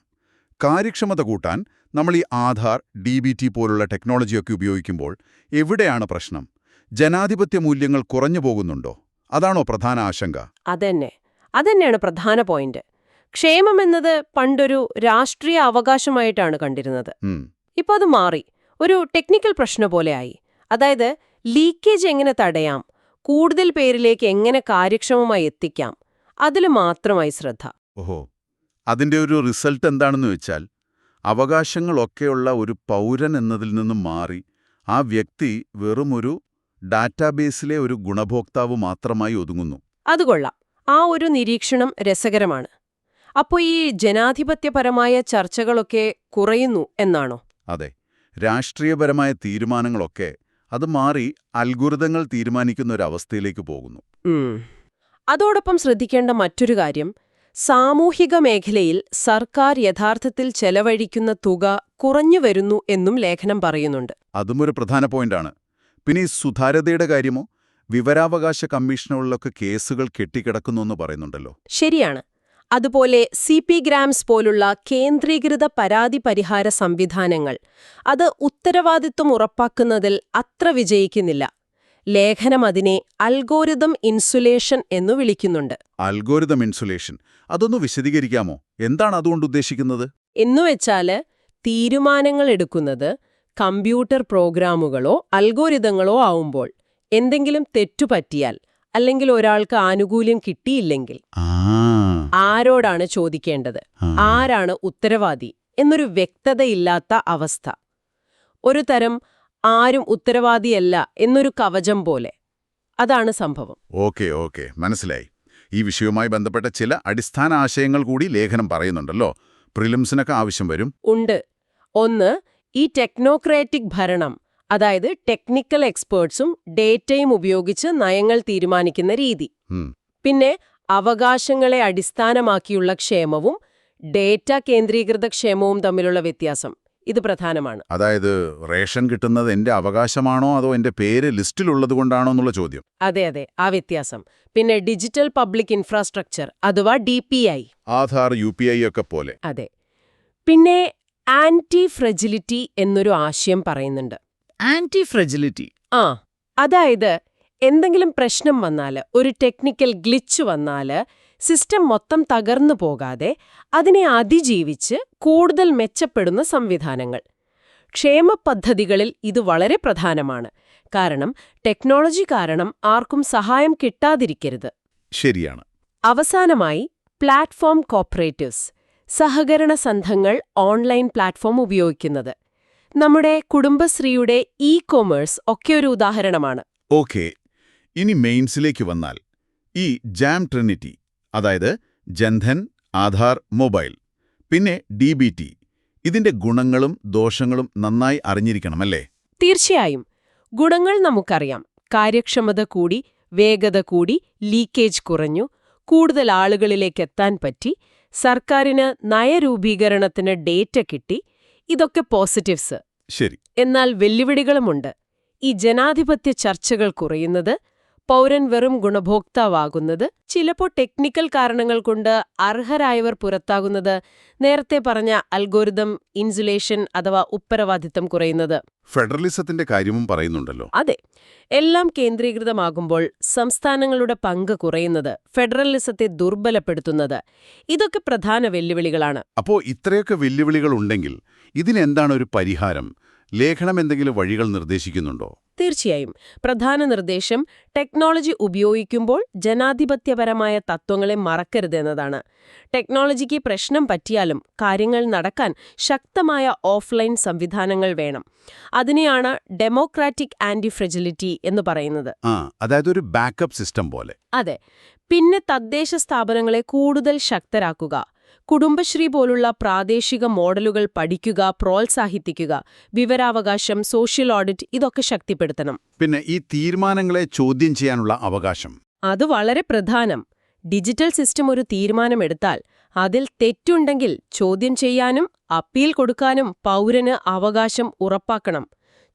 കാര്യക്ഷമത കൂട്ടാൻ നമ്മൾ ഈ ആധാർ, DBT പോലുള്ള ടെക്നോളജിയൊക്കെ ഉപയോഗിക്കുമ്പോൾ എവിടെയാണ് പ്രശ്നം? ജനാധിപത്യ മൂല്യങ്ങൾ കുറഞ്ഞു പോകുന്നുണ്ടോ? അതാണോ പ്രധാന ആശങ്ക? അതന്നെയാണ് പ്രധാന പോയിന്റ്. ക്ഷേമം എന്നത് പണ്ടൊരു രാഷ്ട്രീയ അവകാശമായിട്ടാണ് കണ്ടിരുന്നത്. ഇപ്പൊ അത് മാറി, ഒരു ടെക്നിക്കൽ പ്രശ്നം പോലെയായി. അതായത് ലീക്കേജ് എങ്ങനെ തടയാം, കൂടുതൽ പേരിലേക്ക് എങ്ങനെ കാര്യക്ഷമമായി എത്തിക്കാം, അതിൽ മാത്രമായി ശ്രദ്ധ. ഓഹോ, അതിന്റെ ഒരു റിസൾട്ട് എന്താണെന്ന് വെച്ചാൽ അവകാശങ്ങളൊക്കെയുള്ള ഒരു പൗരൻ എന്നതിൽ നിന്നും മാറി ആ വ്യക്തി വെറുമൊരു ഡാറ്റാബേസിലെ ഒരു ഗുണഭോക്താവ് മാത്രമായി ഒതുങ്ങുന്നു. അതുകൊള്ളാം. ആ ഒരു നിരീക്ഷണം രസകരമാണ്. അപ്പോൾ ഈ ജനാധിപത്യപരമായ ചർച്ചകളൊക്കെ കുറയുന്നു എന്നാണോ? അതെ. രാഷ്ട്രീയപരമായ തീരുമാനങ്ങളൊക്കെ അത് മാറി അൽഗോരിതങ്ങൾ തീരുമാനിക്കുന്ന ഒരവസ്ഥയിലേക്ക് പോകുന്നു. അതോടൊപ്പം ശ്രദ്ധിക്കേണ്ട മറ്റൊരു കാര്യം, സാമൂഹിക മേഖലയിൽ സർക്കാർ യഥാർത്ഥത്തിൽ ചെലവഴിക്കുന്ന തുക കുറഞ്ഞു വരുന്നു എന്നും ലേഖനം പറയുന്നുണ്ട്. അതും ഒരു പ്രധാന പോയിന്റാണ്. പിന്നെ ഈ സുതാര്യതയുടെ കാര്യമോ? വിവരാവകാശ കമ്മീഷനുകളിലൊക്കെ കേസുകൾ കെട്ടിക്കിടക്കുന്നു എന്ന് പറയുന്നുണ്ടല്ലോ. ശരിയാണ്. അതുപോലെ CP ഗ്രാംസ് പോലുള്ള കേന്ദ്രീകൃത പരാതി പരിഹാര സംവിധാനങ്ങൾ അത് ഉത്തരവാദിത്വം ഉറപ്പാക്കുന്നതിൽ അത്ര വിജയിക്കുന്നില്ല. ലേഖനം അതിനെ അൽഗോരിതം ഇൻസുലേഷൻ എന്നു വിളിക്കുന്നുണ്ട്. അൽഗോരിതം ഇൻസുലേഷൻ, അതൊന്ന് വിശദീകരിക്കാമോ? എന്താണ് അതുകൊണ്ട് ഉദ്ദേശിക്കുന്നത്? എന്നുവെച്ചാല് തീരുമാനങ്ങൾ എടുക്കുന്നത് കമ്പ്യൂട്ടർ പ്രോഗ്രാമുകളോ അൽഗോരിതങ്ങളോ ആവുമ്പോൾ എന്തെങ്കിലും തെറ്റുപറ്റിയാൽ അല്ലെങ്കിൽ ഒരാൾക്ക് ആനുകൂല്യം കിട്ടിയില്ലെങ്കിൽ ആരോടാണ് ചോദിക്കേണ്ടത്, ആരാണ് ഉത്തരവാദി എന്നൊരു വ്യക്തതയില്ലാത്ത അവസ്ഥ. ഒരു തരം ആരും ഉത്തരവാദിയല്ല എന്നൊരു കവചം പോലെ. അതാണ് സംഭവം. ഓക്കെ, മനസ്സിലായി. ഈ വിഷയവുമായി ബന്ധപ്പെട്ട ചില അടിസ്ഥാന ആശയങ്ങൾ കൂടി ലേഖനം പറയുന്നുണ്ടല്ലോ. പ്രിലിംസിനൊക്കെ ആവശ്യം വരും. ഉണ്ട്. ഒന്ന്, ഈ ടെക്നോക്രാറ്റിക് ഭരണം, അതായത് ടെക്നിക്കൽ എക്സ്പേർട്സും ഡേറ്റയും ഉപയോഗിച്ച് നയങ്ങൾ തീരുമാനിക്കുന്ന രീതി. പിന്നെ അവകാശങ്ങളെ അടിസ്ഥാനമാക്കിയുള്ള ക്ഷേമവും ഡേറ്റ കേന്ദ്രീകൃത ക്ഷേമവും തമ്മിലുള്ള വ്യത്യാസം. ഇത് പ്രധാനമാണ്. അതായത് റേഷൻ കിട്ടുന്നത് എന്റെ അവകാശമാണോ അതോ എന്റെ പേര് ലിസ്റ്റിലുള്ളതുകൊണ്ടാണോ എന്നുള്ള ചോദ്യം. അതെ, ആ വ്യത്യാസം. പിന്നെ ഡിജിറ്റൽ പബ്ലിക് ഇൻഫ്രാസ്ട്രക്ചർ അഥവാ DPI, ആധാർ, UPI ഒക്കെ പോലെ. അതെ. പിന്നെ ആന്റി ഫ്രജിലിറ്റി എന്നൊരു ആശയം പറയുന്നുണ്ട്. ആന്റി ഫ്രജിലിറ്റി? അതായത് എന്തെങ്കിലും പ്രശ്നം വന്നാൽ, ഒരു ടെക്നിക്കൽ ഗ്ലിച്ച് വന്നാൽ സിസ്റ്റം മൊത്തം തകർന്നു പോകാതെ അതിനെ അതിജീവിച്ച് കൂടുതൽ മെച്ചപ്പെടുന്ന സംവിധാനങ്ങൾ. ക്ഷേമ പദ്ധതികളിൽ ഇത് വളരെ പ്രധാനമാണ്. കാരണം ടെക്നോളജി കാരണം ആർക്കും സഹായം കിട്ടാതിരിക്കരുത്. ശരിയാണ്. അവസാനമായി പ്ലാറ്റ്ഫോം കോപ്പറേറ്റീവ്സ്, സഹകരണ സംഘങ്ങൾ ഓൺലൈൻ പ്ലാറ്റ്ഫോം ഉപയോഗിക്കുന്നത്. നമ്മുടെ കുടുംബശ്രീയുടെ ഇ-കൊമേഴ്സ് ഒക്കെ ഒരു ഉദാഹരണമാണ്. ഓക്കെ, ഇനി മെയിൻസിലേക്ക് വന്നാൽ ഈ ജാം ട്രിനിറ്റി, അതായത് ജൻധൻ, ആധാർ മൊബൈൽ, പിന്നെ DBT. ഇതിന്റെ ഗുണങ്ങളും ദോഷങ്ങളും നന്നായി അറിഞ്ഞിരിക്കണമല്ലേ? തീർച്ചയായും. ഗുണങ്ങൾ നമുക്കറിയാം. കാര്യക്ഷമത കൂടി, വേഗത കൂടി, ലീക്കേജ് കുറഞ്ഞു, കൂടുതൽ ആളുകളിലേക്ക് എത്താൻ പറ്റി, സർക്കാരിന് നയരൂപീകരണത്തിന് ഡേറ്റ കിട്ടി. ഇതൊക്കെ പോസിറ്റീവ്സ്. ശരി. എന്നാൽ വെല്ലുവിളികളുമുണ്ട്. ഈ ജനാധിപത്യ ചർച്ചകൾ കുറയുന്നത്, പൗരൻ വെറും ഗുണഭോക്താവാകുന്നത്, ചിലപ്പോൾ ടെക്നിക്കൽ കാരണങ്ങൾ കൊണ്ട് അർഹരായവർ പുറത്താകുന്നത്, നേരത്തെ പറഞ്ഞ അൽഗോരിതം ഇൻസുലേഷൻ അഥവാ ഉത്തരവാദിത്തം കുറയുന്നത്. ഫെഡറലിസത്തിന്റെ കാര്യവും പറയുന്നുണ്ടല്ലോ. അതെ. എല്ലാം കേന്ദ്രീകൃതമാകുമ്പോൾ സംസ്ഥാനങ്ങളുടെ പങ്ക് കുറയുന്നത്, ഫെഡറലിസത്തെ ദുർബലപ്പെടുത്തുന്നത്, ഇതൊക്കെ പ്രധാന വെല്ലുവിളികളാണ്. അപ്പോ ഇത്രയൊക്കെ വെല്ലുവിളികൾ ഉണ്ടെങ്കിൽ ഇതിനെന്താണ് ഒരു പരിഹാരം? ലേഖനം എന്തെങ്കിലും വഴികൾ നിർദ്ദേശിക്കുന്നുണ്ടോ? തീർച്ചയായും. പ്രധാന നിർദ്ദേശം ടെക്നോളജി ഉപയോഗിക്കുമ്പോൾ ജനാധിപത്യപരമായ തത്വങ്ങളെ മറക്കരുതെന്നതാണ്. ടെക്നോളജിക്ക് പ്രശ്നം പറ്റിയാലും കാര്യങ്ങൾ നടക്കാൻ ശക്തമായ ഓഫ്ലൈൻ സംവിധാനങ്ങൾ വേണം. അതിനെയാണ് ഡെമോക്രാറ്റിക് ആന്റി ഫ്രെജിലിറ്റി എന്ന് പറയുന്നത്. അതായത് ഒരു ബാക്കപ്പ് സിസ്റ്റം പോലെ. അതെ. പിന്നെ തദ്ദേശ സ്ഥാപനങ്ങളെ കൂടുതൽ ശക്തരാക്കുക, കുടുംബശ്രീ പോലുള്ള പ്രാദേശിക മോഡലുകൾ പഠിക്കുക, പ്രോത്സാഹിപ്പിക്കുക, വിവരാവകാശം, സോഷ്യൽ ഓഡിറ്റ് ഇതൊക്കെ ശക്തിപ്പെടുത്തണം. പിന്നെ ഈ തീരുമാനങ്ങളെ ചോദ്യം ചെയ്യാനുള്ള അവകാശം, അത് വളരെ പ്രധാനം. ഡിജിറ്റൽ സിസ്റ്റം ഒരു തീരുമാനമെടുത്താൽ അതിൽ തെറ്റുണ്ടെങ്കിൽ ചോദ്യം ചെയ്യാനും അപ്പീൽ കൊടുക്കാനും പൗരന് അവകാശം ഉറപ്പാക്കണം.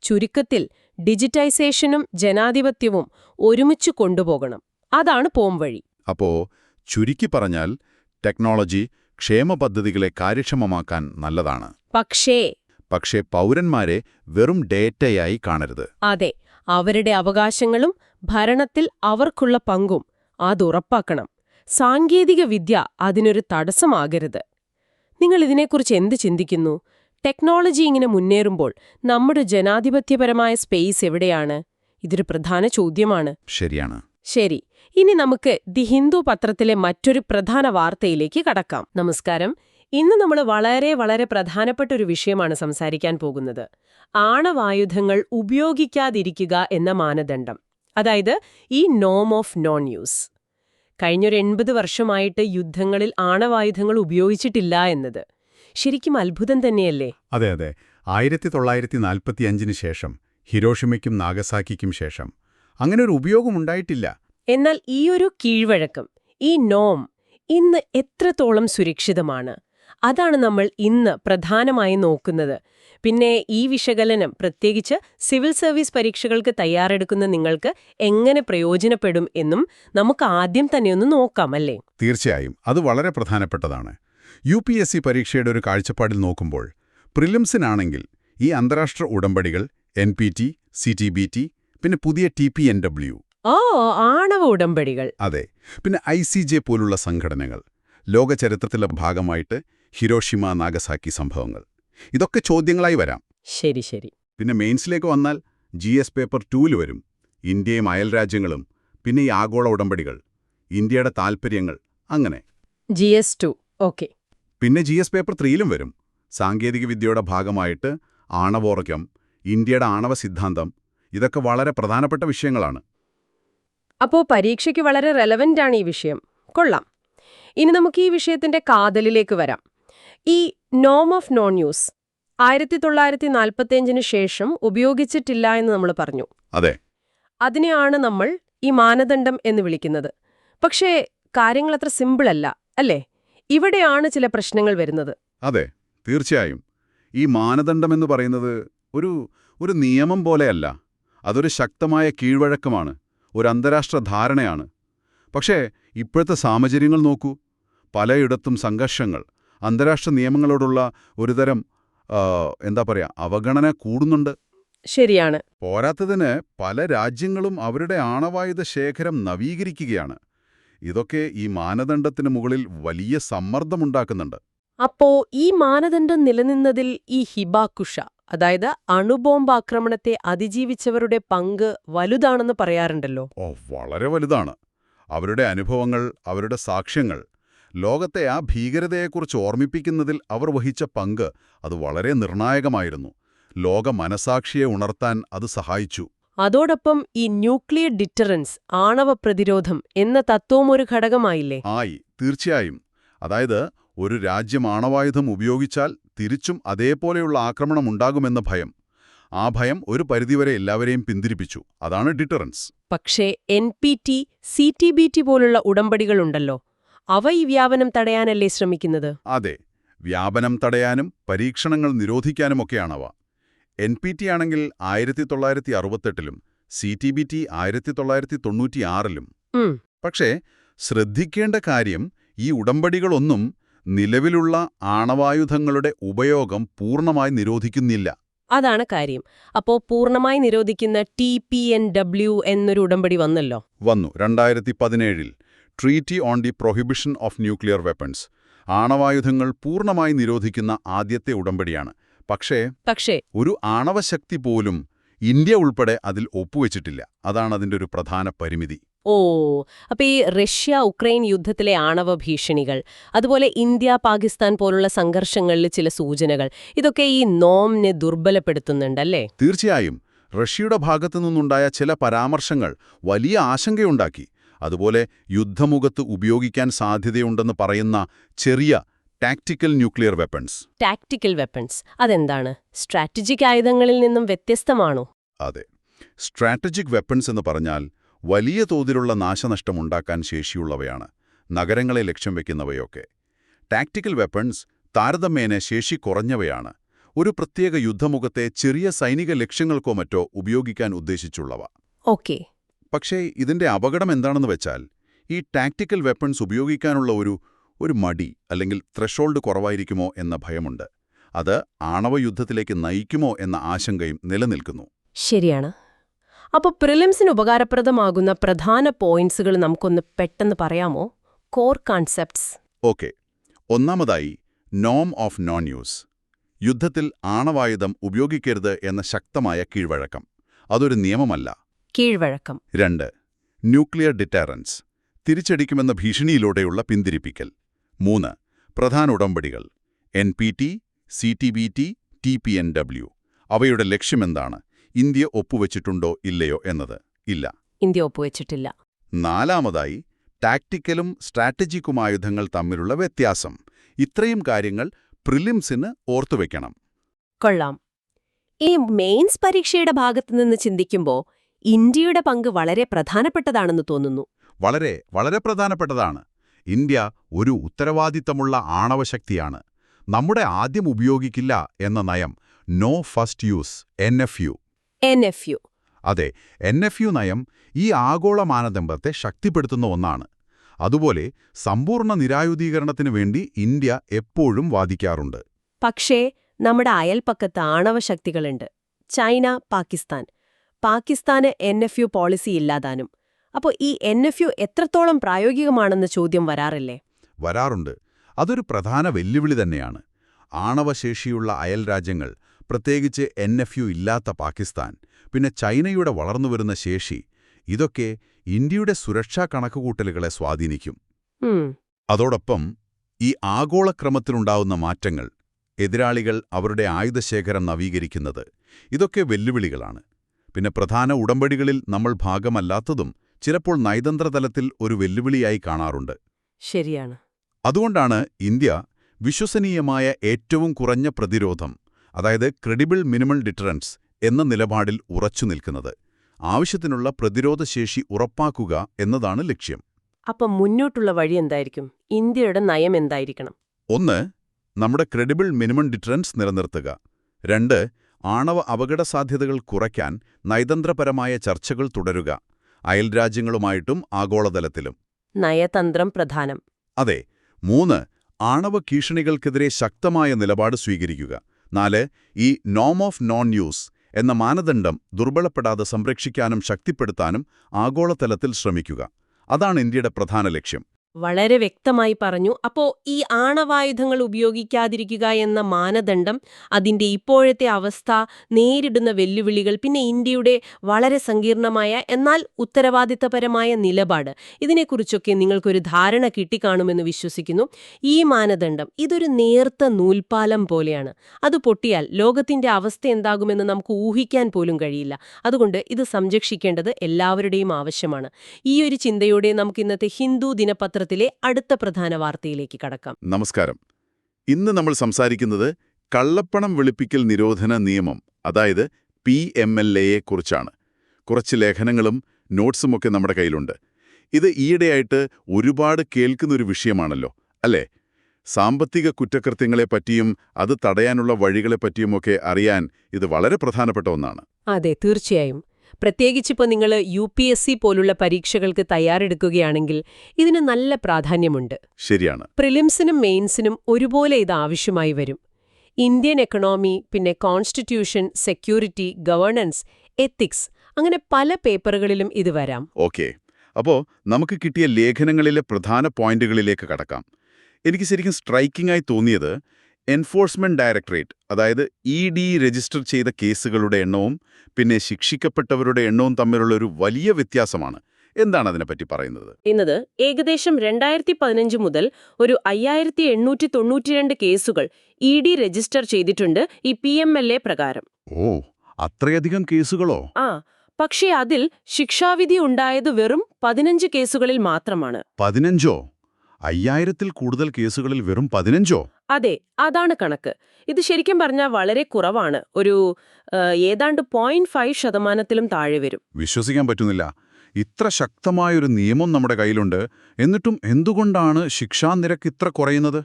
ചുരുക്കത്തിൽ ഡിജിറ്റൈസേഷനും ജനാധിപത്യവും ഒരുമിച്ച് കൊണ്ടുപോകണം. അതാണ് പോംവഴി. അപ്പോ ചുരുക്കി പറഞ്ഞാൽ ടെക്നോളജി ക്ഷേമ പദ്ധതികളെ കാര്യക്ഷമമാക്കാൻ നല്ലതാണ്. പക്ഷേ പൗരന്മാരെ വെറും ഡേറ്റയായി കാണരുത്. അതെ. അവരുടെ അവകാശങ്ങളും ഭരണത്തിൽ അവർക്കുള്ള പങ്കും അതുറപ്പാക്കണം. സാങ്കേതിക വിദ്യ അതിനൊരു തടസ്സമാകരുത്. നിങ്ങൾ ഇതിനെക്കുറിച്ച് എന്ത് ചിന്തിക്കുന്നു? ടെക്നോളജി ഇങ്ങനെ മുന്നേറുമ്പോൾ നമ്മുടെ ജനാധിപത്യപരമായ സ്പേസ് എവിടെയാണ്? ഇതൊരു പ്രധാന ചോദ്യമാണ്. ശരിയാണ്. ശരി. ഇനി നമുക്ക് ദി ഹിന്ദു പത്രത്തിലെ മറ്റൊരു പ്രധാന വാർത്തയിലേക്ക് കടക്കാം. നമസ്കാരം. ഇന്ന് നമ്മൾ വളരെ പ്രധാനപ്പെട്ട ഒരു വിഷയമാണ് സംസാരിക്കാൻ പോകുന്നത്. ആണവായുധങ്ങൾ ഉപയോഗിക്കാതിരിക്കുക എന്ന മാനദണ്ഡം. അതായത് ഈ നോം ഓഫ് നോൺ യൂസ്. കഴിഞ്ഞൊരു 80 വർഷമായിട്ട് യുദ്ധങ്ങളിൽ ആണവായുധങ്ങൾ ഉപയോഗിച്ചിട്ടില്ല എന്നത് ശരിക്കും അത്ഭുതം തന്നെയല്ലേ? അതെ. 1945 ശേഷം, ഹിരോഷിമയ്ക്കും നാഗസാക്കിക്കും ശേഷം അങ്ങനെ ഒരു ഉപയോഗമുണ്ടായിട്ടില്ല. എന്നാൽ ഈ ഒരു കീഴ്വഴക്കം, ഈ നോം ഇന്ന് എത്രത്തോളം സുരക്ഷിതമാണ്? അതാണ് നമ്മൾ ഇന്ന് പ്രധാനമായി നോക്കുന്നത്. പിന്നെ ഈ വിശകലനം പ്രത്യേകിച്ച് സിവിൽ സർവീസ് പരീക്ഷകൾക്ക് തയ്യാറെടുക്കുന്ന നിങ്ങൾക്ക് എങ്ങനെ പ്രയോജനപ്പെടും എന്നും നമുക്ക് ആദ്യം തന്നെ ഒന്ന് നോക്കാം, അല്ലേ? തീർച്ചയായും. അത് വളരെ പ്രധാനപ്പെട്ടതാണ്. UPSC പരീക്ഷയുടെ ഒരു കാഴ്ചപ്പാടിൽ നോക്കുമ്പോൾ പ്രിലിംസിനാണെങ്കിൽ ഈ അന്താരാഷ്ട്ര ഉടമ്പടികൾ NPT, CTBT, പിന്നെ പുതിയ TPNW. ആണവ ഉടമ്പടികൾ. അതെ. പിന്നെ ICJ പോലുള്ള സംഘടനകൾ, ലോക ചരിത്രത്തിലെ ഭാഗമായിട്ട് ഹിരോഷിമ നാഗസാക്കി സംഭവങ്ങൾ, ഇതൊക്കെ ചോദ്യങ്ങളായി വരാം. ശരി. പിന്നെ മെയിൻസിലേക്ക് വന്നാൽ GS പേപ്പർ 2 വരും. ഇന്ത്യയും അയൽരാജ്യങ്ങളും, പിന്നെ ഈ ആഗോള ഉടമ്പടികൾ, ഇന്ത്യയുടെ താൽപ്പര്യങ്ങൾ, അങ്ങനെ. GS2. ഓക്കെ. പിന്നെ GS പേപ്പർ 3 വരും. സാങ്കേതികവിദ്യയുടെ ഭാഗമായിട്ട് ആണവോർജ്ജം, ഇന്ത്യയുടെ ആണവ സിദ്ധാന്തം, ഇതൊക്കെ വളരെ പ്രധാനപ്പെട്ട വിഷയങ്ങളാണ്. അപ്പോൾ പരീക്ഷയ്ക്ക് വളരെ റെലവൻ്റ് ആണ് ഈ വിഷയം. കൊള്ളാം. ഇനി നമുക്ക് ഈ വിഷയത്തിന്റെ കാതലിലേക്ക് വരാം. ഈ നോം ഓഫ് നോൺ യൂസ് 1945 ശേഷം ഉപയോഗിച്ചിട്ടില്ല എന്ന് നമ്മൾ പറഞ്ഞു. അതെ. അതിനെയാണ് നമ്മൾ ഈ മാനദണ്ഡം എന്ന് വിളിക്കുന്നത്. പക്ഷേ കാര്യങ്ങൾ അത്ര സിമ്പിളല്ല, അല്ലേ? ഇവിടെയാണ് ചില പ്രശ്നങ്ങൾ വരുന്നത്. അതെ, തീർച്ചയായും. ഈ മാനദണ്ഡമെന്ന് പറയുന്നത് ഒരു നിയമം പോലെയല്ല. അതൊരു ശക്തമായ കീഴ്വഴക്കമാണ്, ഒരു അന്താരാഷ്ട്ര ധാരണയാണ്. പക്ഷേ ഇപ്പോഴത്തെ സാഹചര്യങ്ങൾ നോക്കൂ. പലയിടത്തും സംഘർഷങ്ങൾ, അന്താരാഷ്ട്ര നിയമങ്ങളോടുള്ള ഒരുതരം അവഗണന കൂടുന്നുണ്ട്. ശരിയാണ്. പോരാത്തതിന് പല രാജ്യങ്ങളും അവരുടെ ആണവായുധ ശേഖരം നവീകരിക്കുകയാണ്. ഇതൊക്കെ ഈ മാനദണ്ഡത്തിന് മുകളിൽ വലിയ സമ്മർദ്ദമുണ്ടാക്കുന്നുണ്ട്. അപ്പോ ഈ മാനദണ്ഡം നിലനിന്നതിൽ ഈ ഹിബാക്കുഷ, അതായത് അണുബോംബാക്രമണത്തെ അതിജീവിച്ചവരുടെ പങ്ക് വലുതാണെന്ന് പറയാറുണ്ടല്ലോ. വളരെ വലുതാണ്. അവരുടെ അനുഭവങ്ങൾ, അവരുടെ സാക്ഷ്യങ്ങൾ, ലോകത്തെ ആ ഭീകരതയെക്കുറിച്ച് ഓർമ്മിപ്പിക്കുന്നതിൽ അവർ വഹിച്ച പങ്ക് അത് വളരെ നിർണായകമായിരുന്നു. ലോക മനസാക്ഷിയെ ഉണർത്താൻ അത് സഹായിച്ചു. അതോടൊപ്പം ഈ ന്യൂക്ലിയർ ഡിറ്ററൻസ്, ആണവ പ്രതിരോധം എന്ന തത്വവും ഒരു ഘടകമായില്ലേ? തീർച്ചയായും. അതായത് ഒരു രാജ്യം ആണവായുധം ഉപയോഗിച്ചാൽ തിരിച്ചും അതേപോലെയുള്ള ആക്രമണം ഉണ്ടാകുമെന്ന ഭയം. ആ ഭയം ഒരു പരിധിവരെ എല്ലാവരെയും പിന്തിരിപ്പിച്ചു. അതാണ് ഡിറ്ററൻസ്. പക്ഷേ NPT, CTBT പോലുള്ള ഉടമ്പടികളുണ്ടല്ലോ, അവ ഈ വ്യാപനം തടയാനല്ലേ ശ്രമിക്കുന്നത്? അതെ, വ്യാപനം തടയാനും പരീക്ഷണങ്ങൾ നിരോധിക്കാനുമൊക്കെയാണവ. NPT ആണെങ്കിൽ 1968-ലും CTBT 1996-ലും. പക്ഷേ ശ്രദ്ധിക്കേണ്ട കാര്യം, ഈ ഉടമ്പടികളൊന്നും നിലവിലുള്ള ആണവായുധങ്ങളുടെ ഉപയോഗം പൂർണ്ണമായി നിരോധിക്കുന്നില്ല. അതാണ് കാര്യം. അപ്പോ പൂർണ്ണമായി നിരോധിക്കുന്ന TPNW എന്നൊരു ഉടമ്പടി വന്നല്ലോ. വന്നു 2017-ൽ treaty on the prohibition of nuclear weapons. ആണവായുധങ്ങൾ പൂർണ്ണമായി നിരോധിക്കുന്ന ആദ്യത്തെ ഉടമ്പടിയാണ്. പക്ഷേ ഒരു ആണവശക്തി പോലും ഇന്ത്യ ഉൾപ്പെടെ അതിൽ ഒപ്പുവെച്ചിട്ടില്ല. അതാണ് അതിൻ്റെ ഒരു പ്രധാന പരിമിതി. ഓ, അപ്പൊ ഈ റഷ്യ-ഉക്രൈൻ യുദ്ധത്തിലെ ആണവ ഭീഷണികൾ, അതുപോലെ ഇന്ത്യ-പാകിസ്ഥാൻ പോലുള്ള സംഘർഷങ്ങളിൽ ചില സൂചനകൾ, ഇതൊക്കെ ഈ നോമിനെ ദുർബലപ്പെടുത്തുന്നുണ്ടല്ലേ? തീർച്ചയായും. റഷ്യയുടെ ഭാഗത്തുനിന്നുണ്ടായ ചില പരാമർശങ്ങൾ വലിയ ആശങ്കയുണ്ടാക്കി. അതുപോലെ യുദ്ധമുഖത്ത് ഉപയോഗിക്കാൻ സാധ്യതയുണ്ടെന്ന് പറയുന്ന ചെറിയ tactical nuclear weapons. Tactical weapons അതെന്താണ്? സ്ട്രാറ്റജിക് ആയുധങ്ങളിൽ നിന്നും വ്യത്യസ്തമാണോ? അതെ, സ്ട്രാറ്റജിക് വെപ്പൺസ് എന്ന് പറഞ്ഞാൽ വലിയ തോതിലുള്ള നാശനഷ്ടമുണ്ടാക്കാൻ ശേഷിയുള്ളവയാണ്, നഗരങ്ങളെ ലക്ഷ്യം വയ്ക്കുന്നവയൊക്കെ. ടാക്ടിക്കൽ വെപ്പൺസ് താരതമ്യേന ശേഷി കുറഞ്ഞവയാണ്, ഒരു പ്രത്യേക യുദ്ധമുഖത്തെ ചെറിയ സൈനിക ലക്ഷ്യങ്ങൾക്കോ മറ്റോ ഉപയോഗിക്കാൻ ഉദ്ദേശിച്ചുള്ളവ. ഓക്കെ. പക്ഷേ ഇതിന്റെ അപകടം എന്താണെന്ന് വെച്ചാൽ, ഈ ടാക്ടിക്കൽ വെപ്പൺസ് ഉപയോഗിക്കാനുള്ള ഒരു മടി അല്ലെങ്കിൽ ത്രെഷോൾഡ് കുറവായിരിക്കുമോ എന്ന ഭയമുണ്ട്. അത് ആണവയുദ്ധത്തിലേക്ക് നയിക്കുമോ എന്ന ആശങ്കയും നിലനിൽക്കുന്നു. ശരിയാണ്. അപ്പോൾ പ്രിലിംസിന് ഉപകാരപ്രദമാകുന്ന പ്രധാന പോയിന്റ്സുകൾ നമുക്കൊന്ന് പെട്ടെന്ന് പറയാമോ? Core concepts. ഓക്കെ. ഒന്നാമതായി, നോം ഓഫ് നോൺ യൂസ്. യുദ്ധത്തിൽ ആണവായുധം ഉപയോഗിക്കരുത് എന്ന ശക്തമായ കീഴ്വഴക്കം. അതൊരു നിയമമല്ല. കീഴ്വഴക്കം. 2. Nuclear deterrence. തിരിച്ചടിക്കുമെന്ന ഭീഷണിയിലൂടെയുള്ള പിന്തിരിപ്പിക്കൽ. 3. പ്രധാന ഉടമ്പടികൾ NPT, CTBT, TPNW. അവയുടെ ലക്ഷ്യമെന്താണ്? ഇന്ത്യ ഒപ്പുവെച്ചിട്ടുണ്ടോ ഇല്ലയോ എന്നത്? ഇല്ല, ഇന്ത്യ ഒപ്പുവെച്ചിട്ടില്ല. 4. ടാക്ടിക്കലും സ്ട്രാറ്റജിക്കുമായുധങ്ങൾ തമ്മിലുള്ള വ്യത്യാസം. ഇത്രയും കാര്യങ്ങൾ പ്രിലിംസിന് ഓർത്തുവെക്കണം. കൊള്ളാം. ഈ മെയിൻസ് പരീക്ഷയുടെ ഭാഗത്തുനിന്ന് ചിന്തിക്കുമ്പോൾ ഇന്ത്യയുടെ പങ്ക് വളരെ പ്രധാനപ്പെട്ടതാണെന്ന് തോന്നുന്നു. വളരെ വളരെ പ്രധാനപ്പെട്ടതാണ്. ഇന്ത്യ ഒരു ഉത്തരവാദിത്തമുള്ള ആണവശക്തിയാണ്. നമ്മുടെ ആദ്യം ഉപയോഗിക്കില്ല എന്ന നയം, നോ ഫസ്റ്റ് യൂസ്, NFU. അതെ, NFU നയം ഈ ആഗോള മാനദണ്ഡത്തെ ശക്തിപ്പെടുത്തുന്ന ഒന്നാണ്. അതുപോലെ സമ്പൂർണ്ണ നിരായുധീകരണത്തിനു വേണ്ടി ഇന്ത്യ എപ്പോഴും വാദിക്കാറുണ്ട്. പക്ഷേ നമ്മുടെ അയൽപ്പക്കത്ത് ആണവശക്തികളുണ്ട്. ചൈന, പാകിസ്ഥാൻ. പാകിസ്ഥാന് NFU പോളിസി ഇല്ലാതാനും. അപ്പോൾ ഈ NFU എത്രത്തോളം പ്രായോഗികമാണെന്ന ചോദ്യം വരാറില്ലേ? വരാറുണ്ട്. അതൊരു പ്രധാന വെല്ലുവിളി തന്നെയാണ്. ആണവശേഷിയുള്ള അയൽ രാജ്യങ്ങൾ, പ്രത്യേകിച്ച് NFU ഇല്ലാത്ത പാകിസ്ഥാൻ, പിന്നെ ചൈനയുടെ വളർന്നുവരുന്ന ശേഷി, ഇതൊക്കെ ഇന്ത്യയുടെ സുരക്ഷാ കണക്കുകൂട്ടലുകളെ സ്വാധീനിക്കും. അതോടൊപ്പം ഈ ആഗോളക്രമത്തിലുണ്ടാവുന്ന മാറ്റങ്ങൾ, എതിരാളികൾ അവരുടെ ആയുധശേഖരം നവീകരിക്കുന്നത്, ഇതൊക്കെ വെല്ലുവിളികളാണ്. പിന്നെ പ്രധാന ഉടമ്പടികളിൽ നമ്മൾ ഭാഗമല്ലാത്തതും ചിലപ്പോൾ നയതന്ത്രതലത്തിൽ ഒരു വെല്ലുവിളിയായി കാണാറുണ്ട്. ശരിയാണ്. അതുകൊണ്ടാണ് ഇന്ത്യ വിശ്വസനീയമായ ഏറ്റവും കുറഞ്ഞ പ്രതിരോധം, അതായത് ക്രെഡിബിൾ മിനിമൽ ഡിറ്ററൻസ് എന്ന നിലപാടിൽ ഉറച്ചു നിൽക്കുന്നത്. ആവശ്യത്തിനുള്ള പ്രതിരോധശേഷി ഉറപ്പാക്കുക എന്നതാണ് ലക്ഷ്യം. അപ്പം മുന്നോട്ടുള്ള വഴി എന്തായിരിക്കും? ഇന്ത്യയുടെ നയം എന്തായിരിക്കണം? 1. നമ്മുടെ ക്രെഡിബിൾ മിനിമം ഡിറ്ററൻസ് നിലനിർത്തുക. 2. ആണവ അപകടസാധ്യതകൾ കുറയ്ക്കാൻ നയതന്ത്രപരമായ ചർച്ചകൾ തുടരുക, അയൽരാജ്യങ്ങളുമായിട്ടും ആഗോളതലത്തിലും. നയതന്ത്രം പ്രധാനം. അതെ. 3. ആണവ ഭീഷണികൾക്കെതിരെ ശക്തമായ നിലപാട് സ്വീകരിക്കുക. 4. ഈ നോം ഓഫ് നോൺ യൂസ് എന്ന മാനദണ്ഡം ദുർബലപ്പെടാതെ സംരക്ഷിക്കാനും ശക്തിപ്പെടുത്താനും ആഗോളതലത്തിൽ ശ്രമിക്കുക. അതാണ് ഇന്ത്യയുടെ പ്രധാന ലക്ഷ്യം. വളരെ വ്യക്തമായി പറഞ്ഞു. അപ്പോൾ ഈ ആണവായുധങ്ങൾ ഉപയോഗിക്കാതിരിക്കുക എന്ന മാനദണ്ഡം, അതിന്റെ ഇപ്പോഴത്തെ അവസ്ഥ, നേരിടുന്ന വെല്ലുവിളികൾ, പിന്നെ ഇന്ത്യയുടെ വളരെ സങ്കീർണമായ എന്നാൽ ഉത്തരവാദിത്തപരമായ നിലപാട്, ഇതിനെക്കുറിച്ചൊക്കെ നിങ്ങൾക്കൊരു ധാരണ കിട്ടിക്കാണുമെന്ന് വിശ്വസിക്കുന്നു. ഈ മാനദണ്ഡം ഇതൊരു നേർത്ത നൂൽപ്പാലം പോലെയാണ്. അത് പൊട്ടിയാൽ ലോകത്തിന്റെ അവസ്ഥ എന്താകുമെന്ന് നമുക്ക് ഊഹിക്കാൻ പോലും കഴിയില്ല. അതുകൊണ്ട് ഇത് സംരക്ഷിക്കേണ്ടത് എല്ലാവരുടെയും ആവശ്യമാണ്. ഈ ഒരു ചിന്തയോടെ നമുക്ക് ഇന്നത്തെ ഹിന്ദു ദിനപത്ര പത്രത്തിലെ അടുത്ത പ്രധാന വാർത്തയിലേക്ക് കടക്കാം. നമസ്കാരം. ഇന്ന് നമ്മൾ സംസാരിക്കുന്നത് കള്ളപ്പണം വെളുപ്പിക്കൽ നിരോധന നിയമം, അതായത് PMLA യെക്കുറിച്ചാണ്. കുറച്ച് ലേഖനങ്ങളും നോട്ട്സുമൊക്കെ നമ്മുടെ കയ്യിലുണ്ട്. ഇത് ഈയിടെയായിട്ട് ഒരുപാട് കേൾക്കുന്നൊരു വിഷയമാണല്ലോ, അല്ലേ? സാമ്പത്തിക കുറ്റകൃത്യങ്ങളെപ്പറ്റിയും അത് തടയാനുള്ള വഴികളെപ്പറ്റിയുമൊക്കെ അറിയാൻ ഇത് വളരെ പ്രധാനപ്പെട്ട ഒന്നാണ്. അതെ, തീർച്ചയായും. പ്രത്യേകിച്ചിപ്പോൾ നിങ്ങൾ UPSC പോലുള്ള പരീക്ഷകൾക്ക് തയ്യാറെടുക്കുകയാണെങ്കിൽ ഇതിന് നല്ല പ്രാധാന്യമുണ്ട്. ശരിയാണ്. പ്രിലിംസിനും മെയിൻസിനും ഒരുപോലെ ഇത് ആവശ്യമായി വരും. ഇന്ത്യൻ എക്കണോമി, പിന്നെ കോൺസ്റ്റിറ്റ്യൂഷൻ, സെക്യൂരിറ്റി, ഗവേണൻസ്, എത്തിക്സ്, അങ്ങനെ പല പേപ്പറുകളിലും ഇത് വരാം. ഓക്കെ. അപ്പോൾ നമുക്ക് കിട്ടിയ ലേഖനങ്ങളിലെ പ്രധാന പോയിന്റുകളിലേക്ക് കടക്കാം. എനിക്ക് ശരിക്കും സ്ട്രൈക്കിംഗ് ആയി തോന്നിയത് എൻഫോഴ്സ്മെന്റ് ഡയറക്ടറേറ്റ്, അതായത് ED രജിസ്റ്റർ ചെയ്ത കേസുകളുടെ എണ്ണവും പിന്നെ ശിക്ഷിക്കപ്പെട്ടവരുടെ എണ്ണവും തമ്മിലുള്ള ഒരു വലിയ വ്യത്യാസമാണ്. എന്താണ് അതിനെപ്പറ്റി പറയുന്നത്? ഇന്നത് ഏകദേശം 2015 മുതൽ ഒരു 5892 കേസുകൾ ED രജിസ്റ്റർ ചെയ്തിട്ടുണ്ട് ഈ PMLA പ്രകാരം. ഓ, അത്രയധികം കേസുകളോ? പക്ഷേ അതിൽ ശിക്ഷാവിധി ഉണ്ടായത് വെറും 15 കേസുകളിൽ മാത്രമാണ്. 15ഓ? 5000-ൽ കൂടുതൽ കേസുകളിൽ വെറും 15ഓ? അതെ, അതാണ് കണക്ക്. ഇത് ശരിക്കും പറഞ്ഞാൽ വളരെ കുറവാണ്. ഒരു ഏതാണ്ട് 0.5% താഴെ വരും. വിശ്വസിക്കാൻ പറ്റുന്നില്ല. ഇത്ര ശക്തമായൊരു നിയമം നമ്മുടെ കയ്യിലുണ്ട്, എന്നിട്ടും എന്തുകൊണ്ടാണ് ശിക്ഷാനിരക്ക് ഇത്ര കുറയുന്നത്?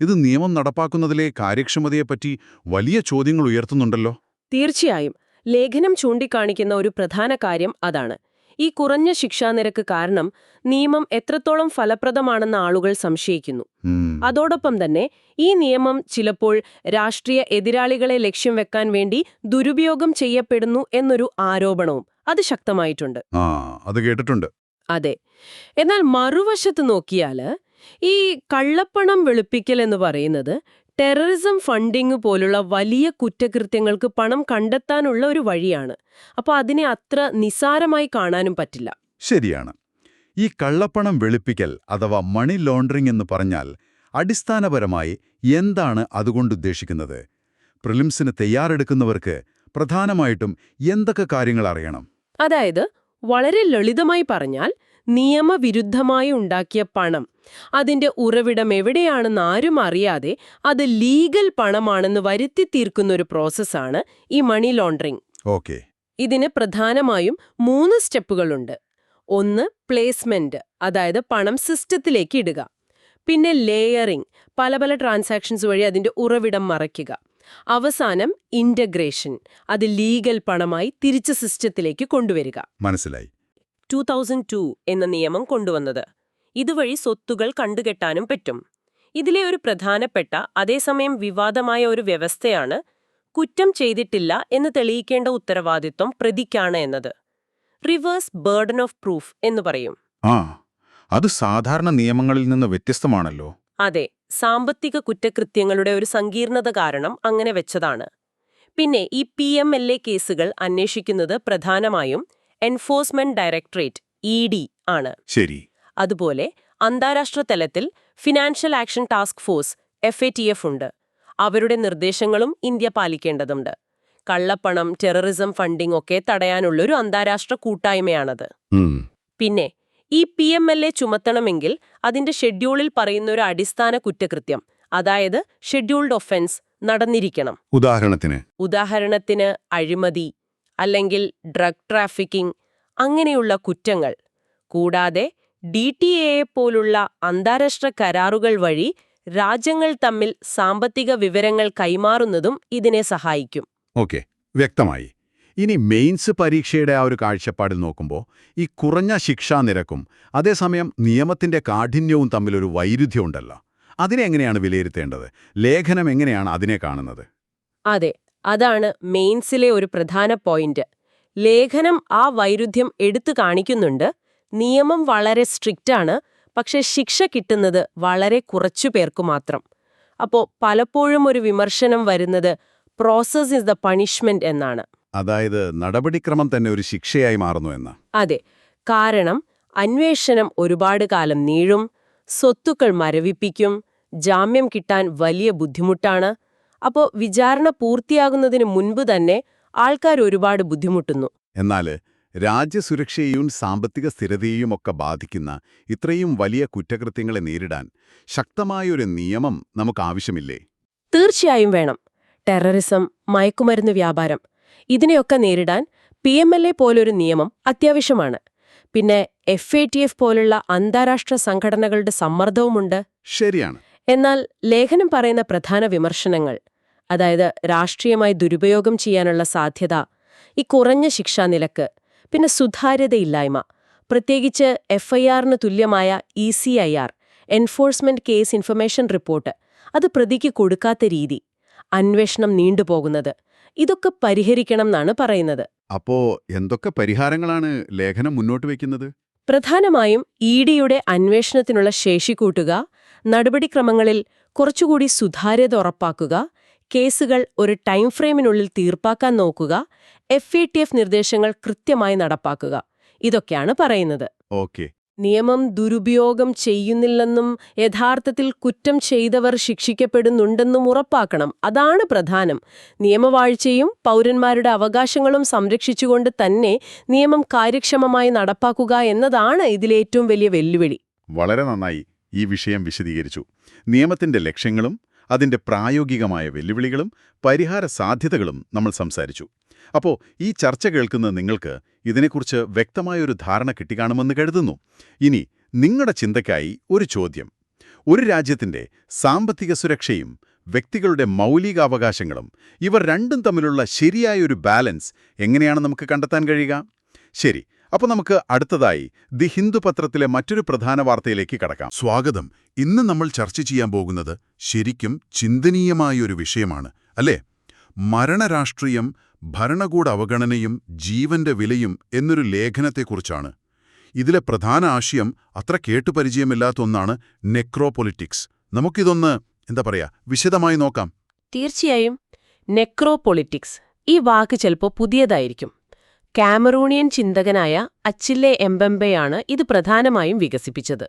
ഇത് നിയമം നടപ്പാക്കുന്നതിലെ കാര്യക്ഷമതയെപ്പറ്റി വലിയ ചോദ്യങ്ങൾ ഉയർത്തുന്നുണ്ടല്ലോ. തീർച്ചയായും. ലേഖനം ചൂണ്ടിക്കാണിക്കുന്ന ഒരു പ്രധാന കാര്യം അതാണ്. ഈ കുറഞ്ഞ ശിക്ഷാനിരക്ക് കാരണം നിയമം എത്രത്തോളം ഫലപ്രദമാണെന്ന് ആളുകൾ സംശയിക്കുന്നു. അതോടൊപ്പം തന്നെ ഈ നിയമം ചിലപ്പോൾ രാഷ്ട്രീയ എതിരാളികളെ ലക്ഷ്യം വെക്കാൻ വേണ്ടി ദുരുപയോഗം ചെയ്യപ്പെടുന്നു എന്നൊരു ആരോപണവും അത് ശക്തമായിട്ടുണ്ട്. അത് കേട്ടിട്ടുണ്ട്. അതെ. എന്നാൽ മറുവശത്ത് നോക്കിയാൽ ഈ കള്ളപ്പണം വെളുപ്പിക്കൽ എന്ന് പറയുന്നത് ടെററിസം ഫണ്ടിങ് പോലുള്ള വലിയ കുറ്റകൃത്യങ്ങൾക്ക് പണം കണ്ടെത്താനുള്ള ഒരു വഴിയാണ്. അപ്പോൾ അതിനെ അത്ര നിസ്സാരമായി കാണാനും പറ്റില്ല. ശരിയാണ്. ഈ കള്ളപ്പണം വെളുപ്പിക്കൽ അഥവാ മണി ലോണ്ടറിംഗ് എന്ന് പറഞ്ഞാൽ അടിസ്ഥാനപരമായി എന്താണ് അതുകൊണ്ടുദ്ദേശിക്കുന്നത്? പ്രിലിംസിന് തയ്യാറെടുക്കുന്നവർക്ക് പ്രധാനമായിട്ടും എന്തൊക്കെ കാര്യങ്ങൾ അറിയണം? അതായത് വളരെ ലളിതമായി പറഞ്ഞാൽ നിയമവിരുദ്ധമായി ഉണ്ടാക്കിയ പണം, അതിന്റെ ഉറവിടം എവിടെയാണെന്ന് ആരും അറിയാതെ അത് ലീഗൽ പണമാണെന്ന് വരുത്തി തീർക്കുന്നൊരു പ്രോസസ്സാണ് ഈ മണി ലോണ്ടറിംഗ്. ഓക്കെ. ഇതിന് പ്രധാനമായും 3 സ്റ്റെപ്പുകളുണ്ട്. ഒന്ന് പ്ലേസ്മെന്റ്, അതായത് പണം സിസ്റ്റത്തിലേക്ക് ഇടുക. പിന്നെ ലേയറിംഗ്, പല പല ട്രാൻസാക്ഷൻസ് വഴി അതിന്റെ ഉറവിടം മറയ്ക്കുക. അവസാനം ഇന്റഗ്രേഷൻ, അത് ലീഗൽ പണമായി തിരിച്ച് സിസ്റ്റത്തിലേക്ക് കൊണ്ടുവരിക. മനസ്സിലായി. 2002 എന്ന നിയമം കൊണ്ടുവന്നത്. ഇതുവഴി സ്വത്തുകൾ കണ്ടുകെട്ടാനും പറ്റും. ഇതിലെ ഒരു പ്രധാനപ്പെട്ട അതേസമയം വിവാദമായ ഒരു വ്യവസ്ഥയാണ് കുറ്റം ചെയ്തിട്ടില്ല എന്ന് തെളിയിക്കേണ്ട ഉത്തരവാദിത്വം പ്രതിക്കാണ് എന്നത്. റിവേഴ്സ് ബർഡൻ ഓഫ് പ്രൂഫ് എന്ന് പറയും. അത് സാധാരണ നിയമങ്ങളിൽ നിന്ന് വ്യത്യസ്തമാണല്ലോ. അതെ, സാമ്പത്തിക കുറ്റകൃത്യങ്ങളുടെ ഒരു സങ്കീർണത കാരണം അങ്ങനെ വെച്ചതാണ്. പിന്നെ ഈ PMLA കേസുകൾ അന്വേഷിക്കുന്നത് പ്രധാനമായും എൻഫോഴ്സ്മെന്റ് ഡയറക്ടറേറ്റ് ED ആണ്. ശരി. അതുപോലെ അന്താരാഷ്ട്ര തലത്തിൽ financial action task force FATF ഉണ്ട്. അവരുടെ നിർദ്ദേശങ്ങളും ഇന്ത്യ പാലിക്കേണ്ടതുണ്ട്. കള്ളപ്പണം, ടെററിസം ഫണ്ടിംഗ് ഒക്കെ തടയാനുള്ളൊരു അന്താരാഷ്ട്ര കൂട്ടായ്മയാണത്. പിന്നെ ഈ PMLA ചുമത്തണമെങ്കിൽ അതിന്റെ ഷെഡ്യൂളിൽ പറയുന്ന ഒരു അടിസ്ഥാന കുറ്റകൃത്യം, അതായത് ഷെഡ്യൂൾഡ് ഒഫൻസ് നടന്നിരിക്കണം. ഉദാഹരണത്തിന് അഴിമതി, അല്ലെങ്കിൽ ഡ്രഗ് ട്രാഫിക്കിംഗ്, അങ്ങനെയുള്ള കുറ്റങ്ങൾ. കൂടാതെ DTA പോലുള്ള അന്താരാഷ്ട്ര കരാറുകൾ വഴി രാജ്യങ്ങൾ തമ്മിൽ സാമ്പത്തിക വിവരങ്ങൾ കൈമാറുന്നതും ഇതിനെ സഹായിക്കും. ഓക്കെ, വ്യക്തമായി. ഇനി മെയിൻസ് പരീക്ഷയുടെ ആ ഒരു കാഴ്ചപ്പാടിൽ നോക്കുമ്പോൾ ഈ കുറഞ്ഞ ശിക്ഷാനിരക്കും അതേസമയം നിയമത്തിന്റെ കാഠിന്യവും തമ്മിലൊരു വൈരുദ്ധ്യമുണ്ടല്ലോ. അതിനെ എങ്ങനെയാണ് വിലയിരുത്തേണ്ടത്? ലേഖനം എങ്ങനെയാണ് അതിനെ കാണുന്നത്? അതെ, അതാണ് മെയിൻസിലെ ഒരു പ്രധാന പോയിന്റ്. ലേഖനം ആ വൈരുദ്ധ്യം എടുത്തു കാണിക്കുന്നുണ്ട്. നിയമം വളരെ സ്ട്രിക്റ്റാണ്, പക്ഷെ ശിക്ഷ കിട്ടുന്നത് വളരെ കുറച്ചു പേർക്കു മാത്രം. അപ്പോൾ പലപ്പോഴും ഒരു വിമർശനം വരുന്നത് പ്രോസസ് ഇസ് ദ പണിഷ്മെന്റ് എന്നാണ്. അതായത് നടപടിക്രമം തന്നെ ഒരു ശിക്ഷയായി മാറുന്നു എന്ന്. അതെ, കാരണം അന്വേഷണം ഒരുപാട് കാലം നീളും, സ്വത്തുക്കൾ മരവിപ്പിക്കും, ജാമ്യം കിട്ടാൻ വലിയ ബുദ്ധിമുട്ടാണ്. അപ്പോൾ വിചാരണ പൂർത്തിയാകുന്നതിന് മുൻപ് തന്നെ ആൾക്കാർ ഒരുപാട് ബുദ്ധിമുട്ടുന്നു. എന്നാൽ രാജ്യസുരക്ഷയെയും സാമ്പത്തിക സ്ഥിരതയെയും ഒക്കെ ബാധിക്കുന്ന ഇത്രയും വലിയ കുറ്റകൃത്യങ്ങളെ നേരിടാൻ ശക്തമായൊരു നിയമം നമുക്കാവശ്യമില്ലേ? തീർച്ചയായും വേണം. ടെററിസം, മയക്കുമരുന്ന് വ്യാപാരം ഇതിനെയൊക്കെ നേരിടാൻ PMLA പോലൊരു നിയമം അത്യാവശ്യമാണ്. പിന്നെ FATF പോലുള്ള അന്താരാഷ്ട്ര സംഘടനകളുടെ സമ്മർദ്ദവുമുണ്ട്. ശരിയാണ്. എന്നാൽ ലേഖനം പറയുന്ന പ്രധാന വിമർശനങ്ങൾ, അതായത് രാഷ്ട്രീയമായി ദുരുപയോഗം ചെയ്യാനുള്ള സാധ്യത, ഈ കുറഞ്ഞ ശിക്ഷാനിരക്ക്, പിന്നെ സുതാര്യതയില്ലായ്മ, പ്രത്യേകിച്ച് FIRന് തുല്യമായ ECIR enforcement case information report അത് പ്രതിക്ക് കൊടുക്കാത്ത രീതി, അന്വേഷണം നീണ്ടുപോകുന്നത്, ഇതൊക്കെ പരിഹരിക്കണം എന്നാണ് പറയുന്നത്. അപ്പോ എന്തൊക്കെ പരിഹാരങ്ങളാണ് ലേഖനം മുന്നോട്ട് വയ്ക്കുന്നത്? പ്രധാനമായും EDയുടെ അന്വേഷണത്തിനുള്ള ശേഷി കൂട്ടുക, നടപടിക്രമങ്ങളിൽ കുറച്ചുകൂടി സുതാര്യത ഉറപ്പാക്കുക, കേസുകൾ ഒരു ടൈം ഫ്രെയിമിനുള്ളിൽ തീർപ്പാക്കാൻ നോക്കുക, FATF നിർദ്ദേശങ്ങൾ കൃത്യമായി നടപ്പാക്കുക, ഇതൊക്കെയാണ് പറയുന്നത്. ഓക്കെ. നിയമം ദുരുപയോഗം ചെയ്യുന്നില്ലെന്നും യഥാർത്ഥത്തിൽ കുറ്റം ചെയ്തവർ ശിക്ഷിക്കപ്പെടുന്നുണ്ടെന്നും ഉറപ്പാക്കണം. അതാണ് പ്രധാനം. നിയമവാഴ്ചയും പൗരന്മാരുടെ അവകാശങ്ങളും സംരക്ഷിച്ചുകൊണ്ട് തന്നെ നിയമം കാര്യക്ഷമമായി നടപ്പാക്കുക എന്നതാണ് ഇതിലേറ്റവും വലിയ വെല്ലുവിളി. വളരെ നന്നായി ഈ വിഷയം വിശദീകരിച്ചു. നിയമത്തിന്റെ ലക്ഷ്യങ്ങളും അതിന്റെ പ്രായോഗികമായ വെല്ലുവിളികളും പരിഹാര സാധ്യതകളും നമ്മൾ സംസാരിച്ചു. അപ്പോൾ ഈ ചർച്ച കേൾക്കുന്ന നിങ്ങൾക്ക് ഇതിനെക്കുറിച്ച് വ്യക്തമായൊരു ധാരണ കിട്ടിക്കാണുമെന്ന് കരുതുന്നു. ഇനി നിങ്ങളുടെ ചിന്തയ്ക്കായി ഒരു ചോദ്യം. ഒരു രാജ്യത്തിന്റെ സാമ്പത്തിക സുരക്ഷയും വ്യക്തികളുടെ മൗലികാവകാശങ്ങളും ഇവർ രണ്ടും തമ്മിലുള്ള ശരിയായൊരു ബാലൻസ് എങ്ങനെയാണ് നമുക്ക് കണ്ടെത്താൻ കഴിയുക? ശരി, അപ്പോൾ നമുക്ക് അടുത്തതായി ദി ഹിന്ദു പത്രത്തിലെ മറ്റൊരു പ്രധാന വാർത്തയിലേക്ക് കടക്കാം. സ്വാഗതം. ഇന്ന് നമ്മൾ ചർച്ച ചെയ്യാൻ പോകുന്നത് ശരിക്കും ചിന്തനീയമായൊരു വിഷയമാണ്, അല്ലേ? മരണരാഷ്ട്രീയം, ഭരണകൂട അവഗണനയും ജീവന്റെ വിലയും എന്നൊരു ലേഖനത്തെക്കുറിച്ചാണ്. ഇതിലെ പ്രധാന ആശയം അത്ര കേട്ടുപരിചയമില്ലാത്ത ഒന്നാണ് നെക്രോപൊളിറ്റിക്സ്. നമുക്കിതൊന്ന് വിശദമായി നോക്കാം. തീർച്ചയായും. നെക്രോപൊളിറ്റിക്സ്, ഈ വാക്ക് ചിലപ്പോൾ പുതിയതായിരിക്കും. കാമറൂണിയൻ ചിന്തകനായ അച്ചില്ലെ എംബെമ്പെയാണ് ഇത് പ്രധാനമായും വികസിപ്പിച്ചത്.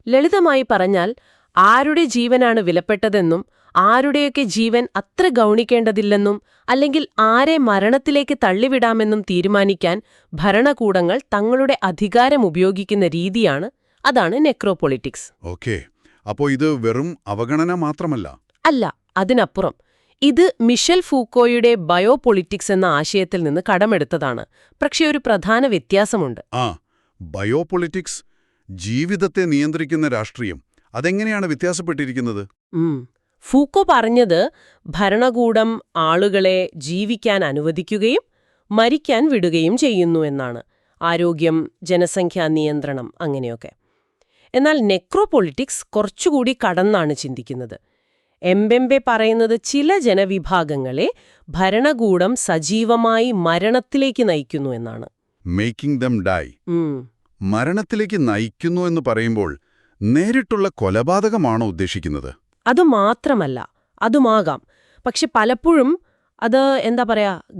ലളിതമായി പറഞ്ഞാൽ, ആരുടെ ജീവനാണ് വിലപ്പെട്ടതെന്നും ആരുടെയൊക്കെ ജീവൻ അത്ര ഗൗണിക്കേണ്ടതില്ലെന്നും അല്ലെങ്കിൽ ആരെ മരണത്തിലേക്ക് തള്ളിവിടാമെന്നും തീരുമാനിക്കാൻ ഭരണകൂടങ്ങൾ തങ്ങളുടെ അധികാരം ഉപയോഗിക്കുന്ന രീതിയാണ്. അതാണ് നെക്രോപൊളിറ്റിക്സ്. ഓക്കേ, അപ്പോൾ ഇത് വെറും അവഗണന മാത്രമല്ല. അല്ല, അതിനപ്പുറം. ഇത് മിഷൽ ഫൂക്കോയുടെ ബയോപൊളിറ്റിക്സ് എന്ന ആശയത്തിൽ നിന്ന് കടമെടുത്തതാണ്. പക്ഷേ ഒരു പ്രധാന വ്യത്യാസമുണ്ട്. ബയോപൊളിറ്റിക്സ്, ജീവിതത്തെ നിയന്ത്രിക്കുന്ന രാഷ്ട്രീയം, അതെങ്ങനെയാണ് വ്യത്യാസപ്പെട്ടിരിക്കുന്നത്? ഫൂക്കോ പറഞ്ഞത് ഭരണകൂടം ആളുകളെ ജീവിക്കാൻ അനുവദിക്കുകയും മരിക്കാൻ വിടുകയും ചെയ്യുന്നു എന്നാണ്. ആരോഗ്യം, ജനസംഖ്യാ നിയന്ത്രണം, അങ്ങനെയൊക്കെ. എന്നാൽ നെക്രോപൊളിറ്റിക്സ് കുറച്ചുകൂടി കടന്നാണ് ചിന്തിക്കുന്നത്. എംബെമ്പെ പറയുന്നത് ചില ജനവിഭാഗങ്ങളെ ഭരണകൂടം സജീവമായി മരണത്തിലേക്ക് നയിക്കുന്നു എന്നാണ്. Making them die. മരണത്തിലേക്ക് നയിക്കുന്നു എന്ന് പറയുമ്പോൾ നേരിട്ടുള്ള കൊലപാതകമാണോ ഉദ്ദേശിക്കുന്നത്? അതുമാത്രമല്ല, അതുമാകാം. പക്ഷെ പലപ്പോഴും അത്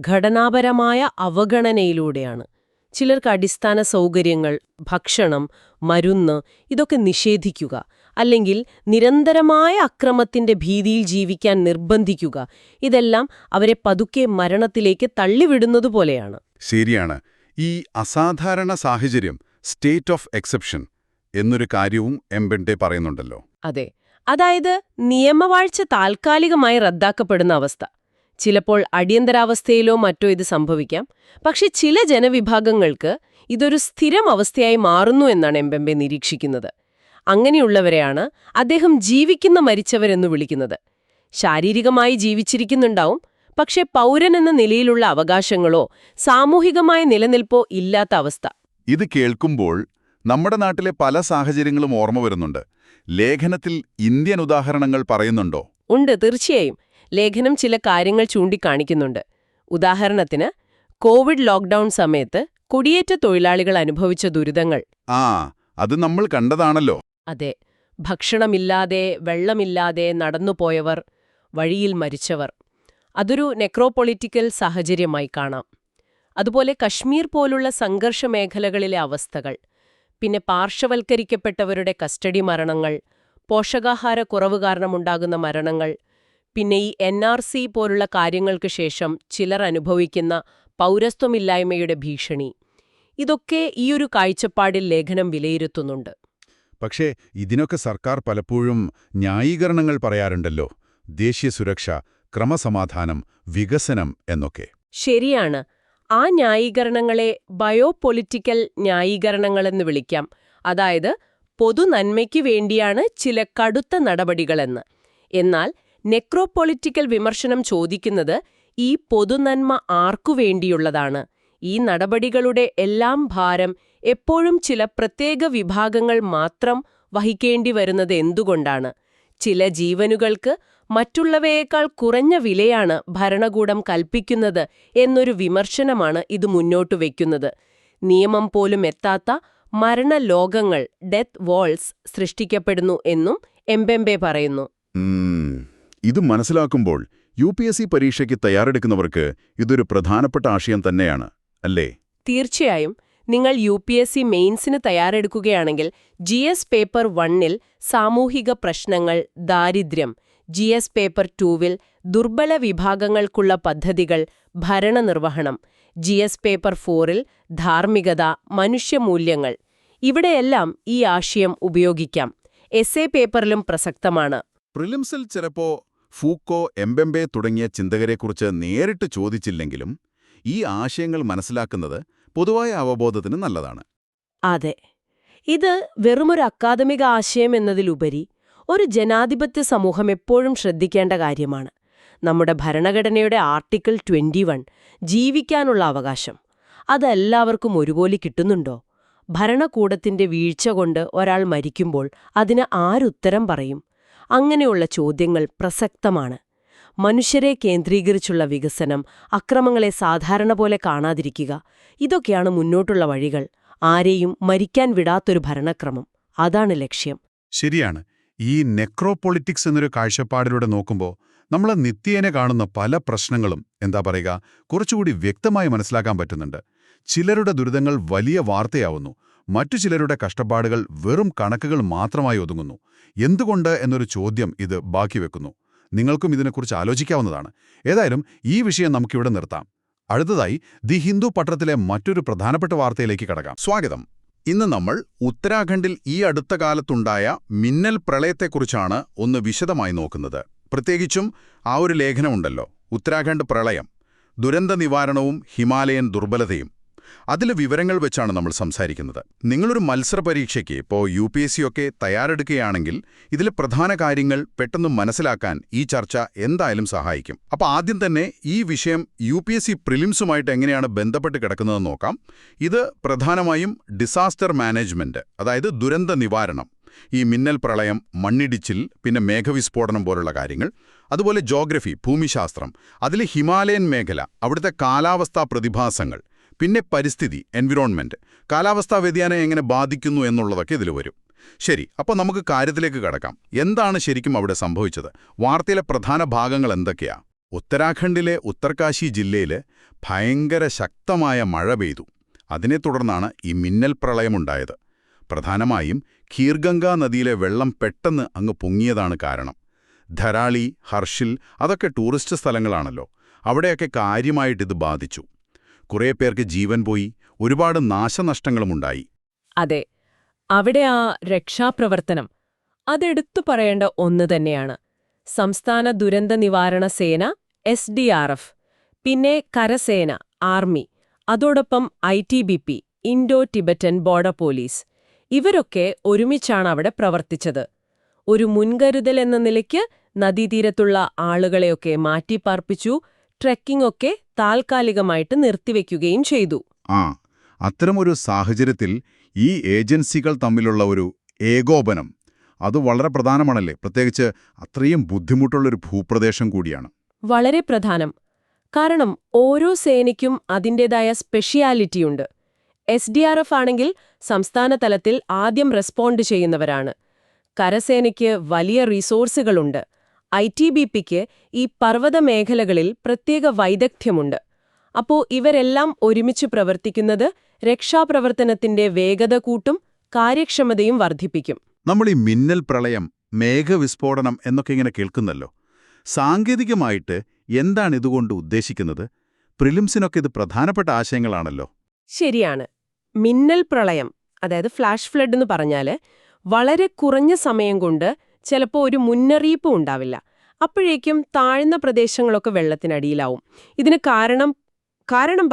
ഘടനാപരമായ അവഗണനയിലൂടെയാണ്. ചിലർക്ക് അടിസ്ഥാന സൗകര്യങ്ങൾ, ഭക്ഷണം, മരുന്ന് ഇതൊക്കെ നിഷേധിക്കുക, അല്ലെങ്കിൽ നിരന്തരമായ അക്രമത്തിന്റെ ഭീതിയിൽ ജീവിക്കാൻ നിർബന്ധിക്കുക. ഇതെല്ലാം അവരെ പതുക്കെ മരണത്തിലേക്ക് തള്ളിവിടുന്നതുപോലെയാണ്. ശരിയാണ്. ഈ അസാധാരണ സാഹചര്യം, സ്റ്റേറ്റ് ഓഫ് എക്സെപ്ഷൻ എന്നൊരു കാര്യവും എംബെമ്പെ പറയുന്നുണ്ടല്ലോ. അതെ, അതായത് നിയമവാഴ്ച താൽക്കാലികമായി റദ്ദാക്കപ്പെടുന്ന അവസ്ഥ. ചിലപ്പോൾ അടിയന്തരാവസ്ഥയിലോ മറ്റോ ഇത് സംഭവിക്കാം. പക്ഷെ ചില ജനവിഭാഗങ്ങൾക്ക് ഇതൊരു സ്ഥിരം അവസ്ഥയായി മാറുന്നു എന്നാണ് എംബെമ്പെ നിരീക്ഷിക്കുന്നത്. അങ്ങനെയുള്ളവരെയാണ് അദ്ദേഹം ജീവിക്കുന്ന മരിച്ചവരെന്നു വിളിക്കുന്നത്. ശാരീരികമായി ജീവിച്ചിരിക്കുന്നുണ്ടാവും, പക്ഷെ പൗരനെന്ന നിലയിലുള്ള അവകാശങ്ങളോ സാമൂഹികമായ നിലനിൽപ്പോ ഇല്ലാത്ത അവസ്ഥ. ഇത് കേൾക്കുമ്പോൾ നമ്മുടെ നാട്ടിലെ പല സാഹചര്യങ്ങളും ഓർമ്മ വരുന്നുണ്ട്. ലേഖനത്തിൽ ഇന്ത്യൻ ഉദാഹരണങ്ങൾ പറയുന്നുണ്ടോ? ഉണ്ട്, തീർച്ചയായും. ലേഖനം ചില കാര്യങ്ങൾ ചൂണ്ടിക്കാണിക്കുന്നുണ്ട്. ഉദാഹരണത്തിന്, കോവിഡ് ലോക്ക്ഡൌൺ സമയത്ത് കുടിയേറ്റ തൊഴിലാളികൾ അനുഭവിച്ച ദുരിതങ്ങൾ. അത് നമ്മൾ കണ്ടതാണല്ലോ. അതെ, ഭക്ഷണമില്ലാതെ, വെള്ളമില്ലാതെ നടന്നുപോയവർ, വഴിയിൽ മരിച്ചവർ. അതൊരു നെക്രോപൊളിറ്റിക്കൽ സാഹചര്യമായി കാണാം. അതുപോലെ കശ്മീർ പോലുള്ള സംഘർഷ മേഖലകളിലെ അവസ്ഥകൾ, പിന്നെ പാർശ്വവൽക്കരിക്കപ്പെട്ടവരുടെ കസ്റ്റഡി മരണങ്ങൾ, പോഷകാഹാരക്കുറവ് കാരണമുണ്ടാകുന്ന മരണങ്ങൾ, പിന്നെ ഈ NRC പോലുള്ള കാര്യങ്ങൾക്ക് ശേഷം ചിലർ അനുഭവിക്കുന്ന പൗരസ്ത്വമില്ലായ്മയുടെ ഭീഷണി. ഇതൊക്കെ ഈയൊരു കാഴ്ചപ്പാടിൽ ലേഖനം വിലയിരുത്തുന്നുണ്ട്. പക്ഷേ ഇതിനൊക്കെ സർക്കാർ പലപ്പോഴും ന്യായീകരണങ്ങൾ പറയാറുണ്ടല്ലോ. ദേശീയ സുരക്ഷ, ക്രമസമാധാനം, വികസനം എന്നൊക്കെ. ശരിയാണ്. ആ ന്യായീകരണങ്ങളെ ബയോപൊളിറ്റിക്കൽ ന്യായീകരണങ്ങളെന്ന് വിളിക്കാം. അതായത് പൊതുനന്മയ്ക്ക് വേണ്ടിയാണ് ചില കടുത്ത നടപടികളെന്ന്. എന്നാൽ നെക്രോപൊളിറ്റിക്കൽ വിമർശനം ചോദിക്കുന്നത് ഈ പൊതുനന്മ ആർക്കു വേണ്ടിയുള്ളതാണ്? ഈ നടപടികളുടെ എല്ലാം ഭാരം എപ്പോഴും ചില പ്രത്യേക വിഭാഗങ്ങൾ മാത്രം വഹിക്കേണ്ടി വരുന്നത് എന്തുകൊണ്ടാണ്? ചില ജീവനുകൾക്ക് മറ്റുള്ളവയേക്കാൾ കുറഞ്ഞ വിലയാണ് ഭരണകൂടം കൽപ്പിക്കുന്നത് എന്നൊരു വിമർശനമാണ് ഇത് മുന്നോട്ടു വയ്ക്കുന്നത്. നിയമം പോലും എത്താത്ത മരണലോകങ്ങൾ, ഡെത്ത് വാൾസ് സൃഷ്ടിക്കപ്പെടുന്നു എന്നും എംബെമ്പെ പറയുന്നു. ഇത് മനസ്സിലാക്കുമ്പോൾ UPSC പരീക്ഷയ്ക്ക് തയ്യാറെടുക്കുന്നവർക്ക് ഇതൊരു പ്രധാനപ്പെട്ട ആശയം തന്നെയാണ്, അല്ലേ? തീർച്ചയായും. നിങ്ങൾ UPSC മെയിൻസിന് തയ്യാറെടുക്കുകയാണെങ്കിൽ GS പേപ്പർ 1-ൽ സാമൂഹിക പ്രശ്നങ്ങൾ, ദാരിദ്ര്യം, GS പേപ്പർ 2-ൽ ദുർബല വിഭാഗങ്ങൾക്കുള്ള പദ്ധതികൾ, ഭരണനിർവഹണം, GS പേപ്പർ 4-ൽ ധാർമ്മികത, മനുഷ്യമൂല്യങ്ങൾ, ഇവിടെയെല്ലാം ഈ ആശയം ഉപയോഗിക്കാം. എസ്സേ പേപ്പറിലും പ്രസക്തമാണ്. പ്രിലിംസിൽ ചിലപ്പോ ഫൂക്കോ, എംബെമ്പെ തുടങ്ങിയ ചിന്തകരെക്കുറിച്ച് നേരിട്ട് ചോദിച്ചില്ലെങ്കിലും ഈ ആശയങ്ങൾ മനസ്സിലാക്കുന്നത് പൊതുവായ അവബോധത്തിന് നല്ലതാണ്. അതെ, ഇത് വെറുമൊരു അക്കാദമിക ആശയം എന്നതിലുപരി ഒരു ജനാധിപത്യ സമൂഹം എപ്പോഴും ശ്രദ്ധിക്കേണ്ട കാര്യമാണ്. നമ്മുടെ ഭരണഘടനയുടെ ആർട്ടിക്കിൾ 21, ജീവിക്കാനുള്ള അവകാശം, അതെല്ലാവർക്കും ഒരുപോലെ കിട്ടുന്നുണ്ടോ? ഭരണകൂടത്തിന്റെ വീഴ്ച കൊണ്ട് ഒരാൾ മരിക്കുമ്പോൾ അതിന് ആരുത്തരം പറയും? അങ്ങനെയുള്ള ചോദ്യങ്ങൾ പ്രസക്തമാണ്. മനുഷ്യരെ കേന്ദ്രീകരിച്ചുള്ള വികസനം, അക്രമങ്ങളെ സാധാരണ പോലെ കാണാതിരിക്കുക, ഇതൊക്കെയാണ് മുന്നോട്ടുള്ള വഴികൾ. ആരെയും മരിക്കാൻ വിടാത്തൊരു ഭരണക്രമം, അതാണ് ലക്ഷ്യം. ശരിയാണ്. ഈ നെക്രോപൊളിറ്റിക്സ് എന്നൊരു കാഴ്ചപ്പാടിലൂടെ നോക്കുമ്പോൾ നമ്മൾ നിത്യേന കാണുന്ന പല പ്രശ്നങ്ങളും കുറച്ചുകൂടി വ്യക്തമായി മനസ്സിലാക്കാൻ പറ്റുന്നുണ്ട്. ചിലരുടെ ദുരിതങ്ങൾ വലിയ വാർത്തയാവുന്നു, മറ്റു ചിലരുടെ കഷ്ടപ്പാടുകൾ വെറും കണക്കുകൾ മാത്രമായി ഒതുങ്ങുന്നു. എന്തുകൊണ്ട് എന്നൊരു ചോദ്യം ഇത് ബാക്കി വെക്കുന്നു. നിങ്ങൾക്കും ഇതിനെക്കുറിച്ച് ആലോചിക്കാവുന്നതാണ്. ഏതായാലും ഈ വിഷയം നമുക്കിവിടെ നിർത്താം. അടുത്തതായി ദി ഹിന്ദു പത്രത്തിലെ മറ്റൊരു പ്രധാനപ്പെട്ട വാർത്തയിലേക്ക് കടക്കാം. സ്വാഗതം. ഇന്ന് നമ്മൾ ഉത്തരാഖണ്ഡിൽ ഈ അടുത്ത കാലത്തുണ്ടായ മിന്നൽ പ്രളയത്തെക്കുറിച്ചാണ് ഒന്ന് വിശദമായി നോക്കുന്നത്. പ്രത്യേകിച്ചും ആ ഒരു ലേഖനമുണ്ടല്ലോ, ഉത്തരാഖണ്ഡ് പ്രളയം, ദുരന്ത നിവാരണവും ഹിമാലയൻ ദുർബലതയും. അതിലെ വിവരങ്ങൾ വെച്ചാണ് നമ്മൾ സംസാരിക്കുന്നത്. നിങ്ങളൊരു മത്സര പരീക്ഷയ്ക്ക് ഇപ്പോൾ UPSC ഒക്കെ തയ്യാറെടുക്കുകയാണെങ്കിൽ ഇതിലെ പ്രധാന കാര്യങ്ങൾ പെട്ടെന്ന് മനസ്സിലാക്കാൻ ഈ ചർച്ച എന്തായാലും സഹായിക്കും. അപ്പോൾ ആദ്യം തന്നെ ഈ വിഷയം UPSC പ്രിലിംസുമായിട്ട് എങ്ങനെയാണ് ബന്ധപ്പെട്ട് കിടക്കുന്നതെന്ന് നോക്കാം. ഇത് പ്രധാനമായും ഡിസാസ്റ്റർ മാനേജ്മെന്റ്, അതായത് ദുരന്ത നിവാരണം, ഈ മിന്നൽ പ്രളയം, മണ്ണിടിച്ചിൽ, പിന്നെ മേഘവിസ്ഫോടനം പോലുള്ള കാര്യങ്ങൾ, അതുപോലെ ജോഗ്രഫി, ഭൂമിശാസ്ത്രം, അതിലെ ഹിമാലയൻ മേഖല, അവിടുത്തെ കാലാവസ്ഥാ പ്രതിഭാസങ്ങൾ, പിന്നെ പരിസ്ഥിതി, എൻവിറോൺമെന്റ്, കാലാവസ്ഥാ വ്യതിയാനം എങ്ങനെ ബാധിക്കുന്നു എന്നുള്ളതൊക്കെ ഇതിൽ വരും. ശരി, അപ്പോൾ നമുക്ക് കാര്യത്തിലേക്ക് കടക്കാം. എന്താണ് ശരിക്കും അവിടെ സംഭവിച്ചത്? വാർത്തയിലെ പ്രധാന ഭാഗങ്ങൾ എന്തൊക്കെയാ? ഉത്തരാഖണ്ഡിലെ ഉത്തർകാശി ജില്ലയിൽ ഭയങ്കര ശക്തമായ മഴ പെയ്തു. അതിനെ തുടർന്നാണ് ഈ മിന്നൽ പ്രളയമുണ്ടായത്. പ്രധാനമായും ഖീർഗംഗാ നദിയിലെ വെള്ളം പെട്ടെന്ന് അങ്ങ് പൊങ്ങിയതാണ് കാരണം. ധരാളി, ഹർഷിൽ, അതൊക്കെ ടൂറിസ്റ്റ് സ്ഥലങ്ങളാണല്ലോ. അവിടെയൊക്കെ കാര്യമായിട്ടിത് ബാധിച്ചു. കുറേ പേർക്ക് ജീവൻ പോയി, ഒരുപാട് നാശനഷ്ടങ്ങളുമുണ്ടായി. അതെ, അവിടെ ആ രക്ഷാപ്രവർത്തനം അതെടുത്തു പറയേണ്ട ഒന്ന് തന്നെയാണ്. സംസ്ഥാന ദുരന്ത നിവാരണ സേന, SDRF, പിന്നെ കരസേന, ആർമി, അതോടൊപ്പം ITBP, Indo Tibetan border police, ഇവരൊക്കെ ഒരുമിച്ചാണ് അവിടെ പ്രവർത്തിച്ചത്. ഒരു മുൻകരുതൽ എന്ന നിലയ്ക്ക് നദീതീരത്തുള്ള ആളുകളെയൊക്കെ മാറ്റിപ്പാർപ്പിച്ചു, ട്രെക്കിംഗ് ഒക്കെ താൽക്കാലികമായിട്ട് നിർത്തിവെക്കുകയും ചെയ്തു. അത്തരമൊരു സാഹചര്യത്തിൽ ഈ ഏജൻസികൾ തമ്മിലുള്ള ഒരു ഏകോപനം അത് വളരെ പ്രധാനമാണല്ലേ? പ്രത്യേകിച്ച് അത്രയും ബുദ്ധിമുട്ടുള്ളൊരു ഭൂപ്രദേശം കൂടിയാണ്. വളരെ പ്രധാനം. കാരണം ഓരോ സേനയ്ക്കും അതിൻ്റെതായ സ്പെഷ്യാലിറ്റിയുണ്ട്. SDRF ആണെങ്കിൽ സംസ്ഥാന തലത്തിൽ ആദ്യം റെസ്പോണ്ട് ചെയ്യുന്നവരാണ്. കരസേനയ്ക്ക് വലിയ റിസോഴ്സുകളുണ്ട്. ITBPക്ക് ഈ പർവ്വത മേഖലകളിൽ പ്രത്യേക വൈദഗ്ധ്യമുണ്ട്. അപ്പോൾ ഇവരെല്ലാം ഒരുമിച്ച് പ്രവർത്തിക്കുന്നത് രക്ഷാപ്രവർത്തനത്തിന്റെ വേഗത കൂട്ടും, കാര്യക്ഷമതയും വർദ്ധിപ്പിക്കും. നമ്മൾ ഈ മിന്നൽ പ്രളയം, മേഘവിസ്ഫോടനം എന്നൊക്കെ ഇങ്ങനെ കേൾക്കുന്നല്ലോ. സാങ്കേതികമായിട്ട് എന്താണ് ഇതുകൊണ്ട് ഉദ്ദേശിക്കുന്നത്? പ്രിലിംസിനൊക്കെ ഇത് പ്രധാനപ്പെട്ട ആശയങ്ങളാണല്ലോ. ശരിയാണ്. മിന്നൽ പ്രളയം, അതായത് ഫ്ലാഷ് ഫ്ലഡ് എന്ന് പറഞ്ഞാൽ വളരെ കുറഞ്ഞ സമയം കൊണ്ട് ചിലപ്പോൾ ഒരു മുന്നറിയിപ്പും ഉണ്ടാവില്ല. അപ്പോഴേക്കും താഴ്ന്ന പ്രദേശങ്ങളൊക്കെ വെള്ളത്തിനടിയിലാവും. ഇതിന് കാരണം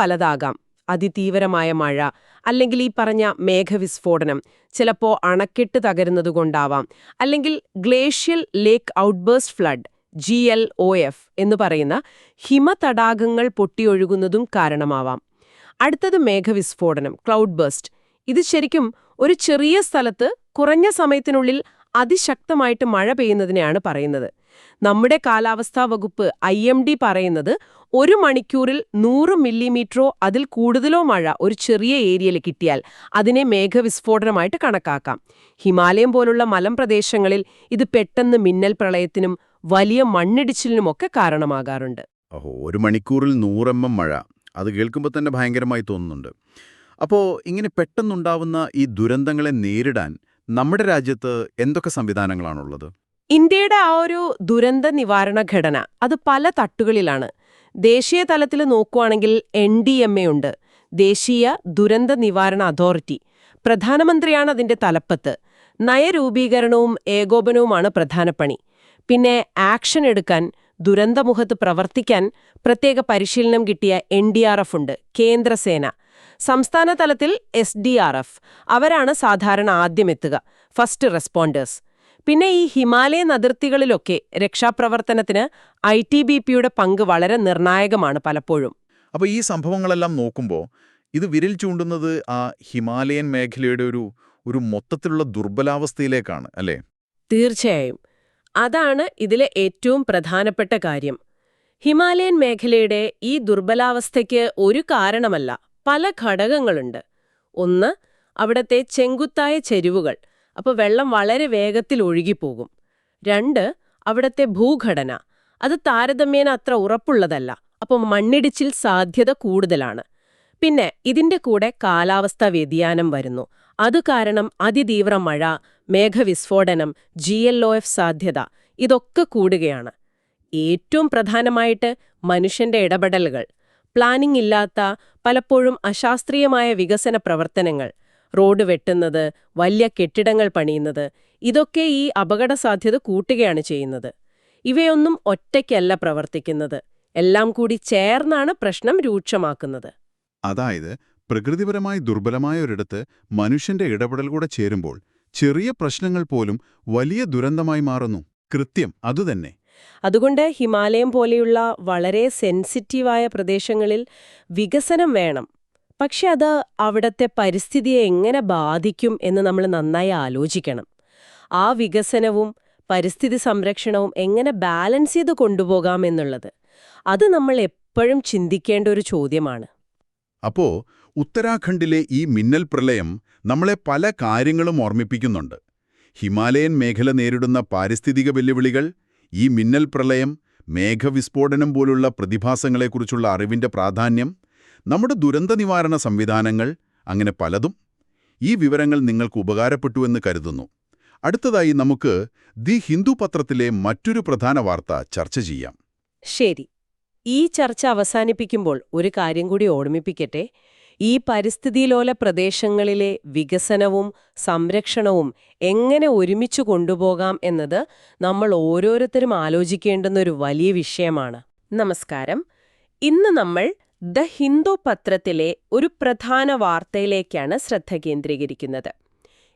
പലതാകാം. അതിതീവ്രമായ മഴ, അല്ലെങ്കിൽ ഈ പറഞ്ഞ മേഘവിസ്ഫോടനം, ചിലപ്പോൾ അണക്കെട്ട് തകരുന്നതുകൊണ്ടാവാം, അല്ലെങ്കിൽ ഗ്ലേഷ്യൽ ലേക്ക് ഔട്ട്ബേഴ്സ്റ്റ് ഫ്ലഡ് GLOF എന്ന് പറയുന്ന ഹിമതടാകങ്ങൾ പൊട്ടിയൊഴുകുന്നതും കാരണമാവാം. അടുത്തത് മേഘവിസ്ഫോടനം, ക്ലൗഡ് ബേസ്റ്റ്. ഇത് ശരിക്കും ഒരു ചെറിയ സ്ഥലത്ത് കുറഞ്ഞ സമയത്തിനുള്ളിൽ അതിശക്തമായിട്ട് മഴ പെയ്യുന്നതിനെയാണ് പറയുന്നത്. നമ്മുടെ കാലാവസ്ഥാ വകുപ്പ് IMD പറയുന്നത് 1 മണിക്കൂറിൽ 100 മില്ലിമീറ്ററോ അതിൽ കൂടുതലോ മഴ ഒരു ചെറിയ ഏരിയയിൽ കിട്ടിയാൽ അതിനെ മേഘവിസ്ഫോടനമായിട്ട് കണക്കാക്കാം. ഹിമാലയം പോലുള്ള മലമ്പ്രദേശങ്ങളിൽ ഇത് പെട്ടെന്ന് മിന്നൽ പ്രളയത്തിനും വലിയ മണ്ണിടിച്ചിലിനുമൊക്കെ കാരണമാകാറുണ്ട്. 1 മണിക്കൂറിൽ 100 mm മഴ, അത് കേൾക്കുമ്പോൾ തന്നെ ഭയങ്കരമായി തോന്നുന്നുണ്ട്. അപ്പോൾ ഇങ്ങനെ പെട്ടെന്നുണ്ടാവുന്ന ഈ ദുരന്തങ്ങളെ നേരിടാൻ നമ്മുടെ രാജ്യത്ത് എന്തൊക്കെ സംവിധാനങ്ങളാണുള്ളത്? ഇന്ത്യയുടെ ആ ഒരു ദുരന്ത നിവാരണ ഘടന അത് പല തട്ടുകളിലാണ്. ദേശീയ തലത്തിൽ നോക്കുവാണെങ്കിൽ NDMA ഉണ്ട്, ദേശീയ ദുരന്ത നിവാരണ അതോറിറ്റി. പ്രധാനമന്ത്രിയാണ് അതിന്റെ തലപ്പത്ത്. നയരൂപീകരണവും ഏകോപനവുമാണ് പ്രധാന പണി. പിന്നെ ആക്ഷൻ എടുക്കാൻ, ദുരന്തമുഖത്ത് പ്രവർത്തിക്കാൻ പ്രത്യേക പരിശീലനം കിട്ടിയ NDRF ഉണ്ട്, കേന്ദ്രസേന. സംസ്ഥാന തലത്തിൽ SDRF, അവരാണ് സാധാരണ ആദ്യമെത്തുക, ഫസ്റ്റ് റെസ്പോണ്ടേഴ്സ്. പിന്നെ ഈ ഹിമാലയൻ അതിർത്തികളിലൊക്കെ രക്ഷാപ്രവർത്തനത്തിന് ITBPയുടെ പങ്ക് വളരെ നിർണായകമാണ് പലപ്പോഴും. അപ്പോൾ ഈ സംഭവങ്ങളെല്ലാം നോക്കുമ്പോൾ ഇത് വിരൽ ചൂണ്ടുന്നത് ആ ഹിമാലയൻ മേഖലയുടെ ഒരു മൊത്തത്തിലുള്ള ദുർബലാവസ്ഥയിലേക്കാണ്, അല്ലേ? തീർച്ചയായും. അതാണ് ഇതിലെ ഏറ്റവും പ്രധാനപ്പെട്ട കാര്യം. ഹിമാലയൻ മേഖലയുടെ ഈ ദുർബലാവസ്ഥയ്ക്ക് ഒരു കാരണമല്ല, പല ഘടകങ്ങളുണ്ട്. ഒന്ന്, അവിടത്തെ ചെങ്കുത്തായ ചെരിവുകൾ, അപ്പോൾ വെള്ളം വളരെ വേഗത്തിൽ ഒഴുകിപ്പോകും. 2, അവിടത്തെ ഭൂഘടന, അത് താരതമ്യേന അത്ര ഉറപ്പുള്ളതല്ല, അപ്പോൾ മണ്ണിടിച്ചിൽ സാധ്യത കൂടുതലാണ്. പിന്നെ ഇതിന്റെ കൂടെ കാലാവസ്ഥാ വ്യതിയാനം വരുന്നു. അതുകാരണം അതിതീവ്ര മഴ, മേഘവിസ്ഫോടനം, GLOF സാധ്യത, ഇതൊക്കെ കൂടുകയാണ്. ഏറ്റവും പ്രധാനമായിട്ട് മനുഷ്യന്റെ ഇടപെടലുകൾ, പ്ലാനിംഗ് ഇല്ലാത്ത പലപ്പോഴും അശാസ്ത്രീയമായ വികസന പ്രവർത്തനങ്ങൾ, റോഡ് വെട്ടുന്നത്, വലിയ കെട്ടിടങ്ങൾ പണിയുന്നത്, ഇതൊക്കെ ഈ അപകട സാധ്യത കൂട്ടുകയാണ് ചെയ്യുന്നത്. ഇവയൊന്നും ഒറ്റയ്ക്കല്ല പ്രവർത്തിക്കുന്നത്, എല്ലാം കൂടി ചേർന്നാണ് പ്രശ്നം രൂക്ഷമാക്കുന്നത്. അതായത് പ്രകൃതിപരമായി ദുർബലമായ ഒരിടത്ത് മനുഷ്യന്റെ ഇടപെടൽ കൂടെ ചേരുമ്പോൾ ചെറിയ പ്രശ്നങ്ങൾ പോലും വലിയ ദുരന്തമായി മാറുന്നു. കൃത്യം അതുതന്നെ. അതുകൊണ്ട് ഹിമാലയം പോലെയുള്ള വളരെ സെൻസിറ്റീവായ പ്രദേശങ്ങളിൽ വികസനം വേണം. പക്ഷെ അത് അവിടത്തെ പരിസ്ഥിതിയെ എങ്ങനെ ബാധിക്കും എന്ന് നമ്മൾ നന്നായി ആലോചിക്കണം. ആ വികസനവും പരിസ്ഥിതി സംരക്ഷണവും എങ്ങനെ ബാലൻസ് ചെയ്ത് കൊണ്ടുപോകാം എന്നുള്ളത്, അത് നമ്മൾ എപ്പോഴും ചിന്തിക്കേണ്ട ഒരു ചോദ്യമാണ്. അപ്പോ ഉത്തരാഖണ്ഡിലെ ഈ മിന്നൽ പ്രളയം നമ്മളെ പല കാര്യങ്ങളും ഓർമ്മിപ്പിക്കുന്നുണ്ട്. ഹിമാലയൻ മേഖല നേരിടുന്ന പാരിസ്ഥിതിക വെല്ലുവിളികൾ, ഈ മിന്നൽ പ്രളയം, മേഘവിസ്ഫോടനം പോലുള്ള പ്രതിഭാസങ്ങളെക്കുറിച്ചുള്ള അറിവിന്റെ പ്രാധാന്യം, നമ്മുടെ ദുരന്ത നിവാരണ സംവിധാനങ്ങൾ, അങ്ങനെ പലതും. ഈ വിവരങ്ങൾ നിങ്ങൾക്ക് ഉപകാരപ്പെട്ടുവെന്ന് കരുതുന്നു. അടുത്തതായി നമുക്ക് ദി ഹിന്ദു പത്രത്തിലെ മറ്റൊരു പ്രധാന വാർത്ത ചർച്ച ചെയ്യാം. ശരി. ഈ ചർച്ച അവസാനിപ്പിക്കുമ്പോൾ ഒരു കാര്യം കൂടി ഓർമ്മിപ്പിക്കട്ടെ. ഈ പരിസ്ഥിതിലോല പ്രദേശങ്ങളിലെ വികസനവും സംരക്ഷണവും എങ്ങനെ ഒരുമിച്ച് കൊണ്ടുപോകാം എന്നത് നമ്മൾ ഓരോരുത്തരും ആലോചിക്കേണ്ടുന്ന ഒരു വലിയ വിഷയമാണ്. നമസ്കാരം. ഇന്ന് നമ്മൾ ദ ഹിന്ദു പത്രത്തിലെ ഒരു പ്രധാന വാർത്തയിലേക്കാണ് ശ്രദ്ധ കേന്ദ്രീകരിക്കുന്നത്.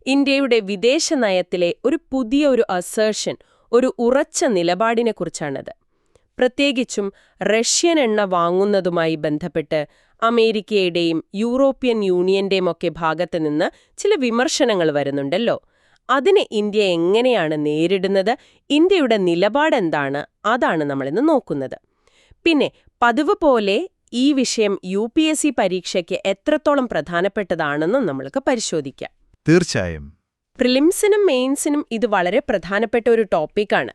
ഇന്ത്യയുടെ വിദേശ നയത്തിലെ ഒരു പുതിയ അസേർഷൻ, ഒരു ഉറച്ച നിലപാടിനെക്കുറിച്ചാണത്. പ്രത്യേകിച്ചും റഷ്യൻ എണ്ണ വാങ്ങുന്നതുമായി ബന്ധപ്പെട്ട് അമേരിക്കയുടെയും യൂറോപ്യൻ യൂണിയന്റെയും ഒക്കെ ഭാഗത്ത് നിന്ന് ചില വിമർശനങ്ങൾ വരുന്നുണ്ടല്ലോ. അതിനെ ഇന്ത്യ എങ്ങനെയാണ് നേരിടുന്നത്, ഇന്ത്യയുടെ നിലപാടെന്താണ്, അതാണ് നമ്മളിന്ന് നോക്കുന്നത്. പിന്നെ പതിവ് പോലെ ഈ വിഷയം UPSC പരീക്ഷയ്ക്ക് എത്രത്തോളം പ്രധാനപ്പെട്ടതാണെന്നും നമ്മൾക്ക് പരിശോധിക്കാം. തീർച്ചയായും. പ്രിലിംസിനും മെയിൻസിനും ഇത് വളരെ പ്രധാനപ്പെട്ട ഒരു ടോപ്പിക്കാണ്.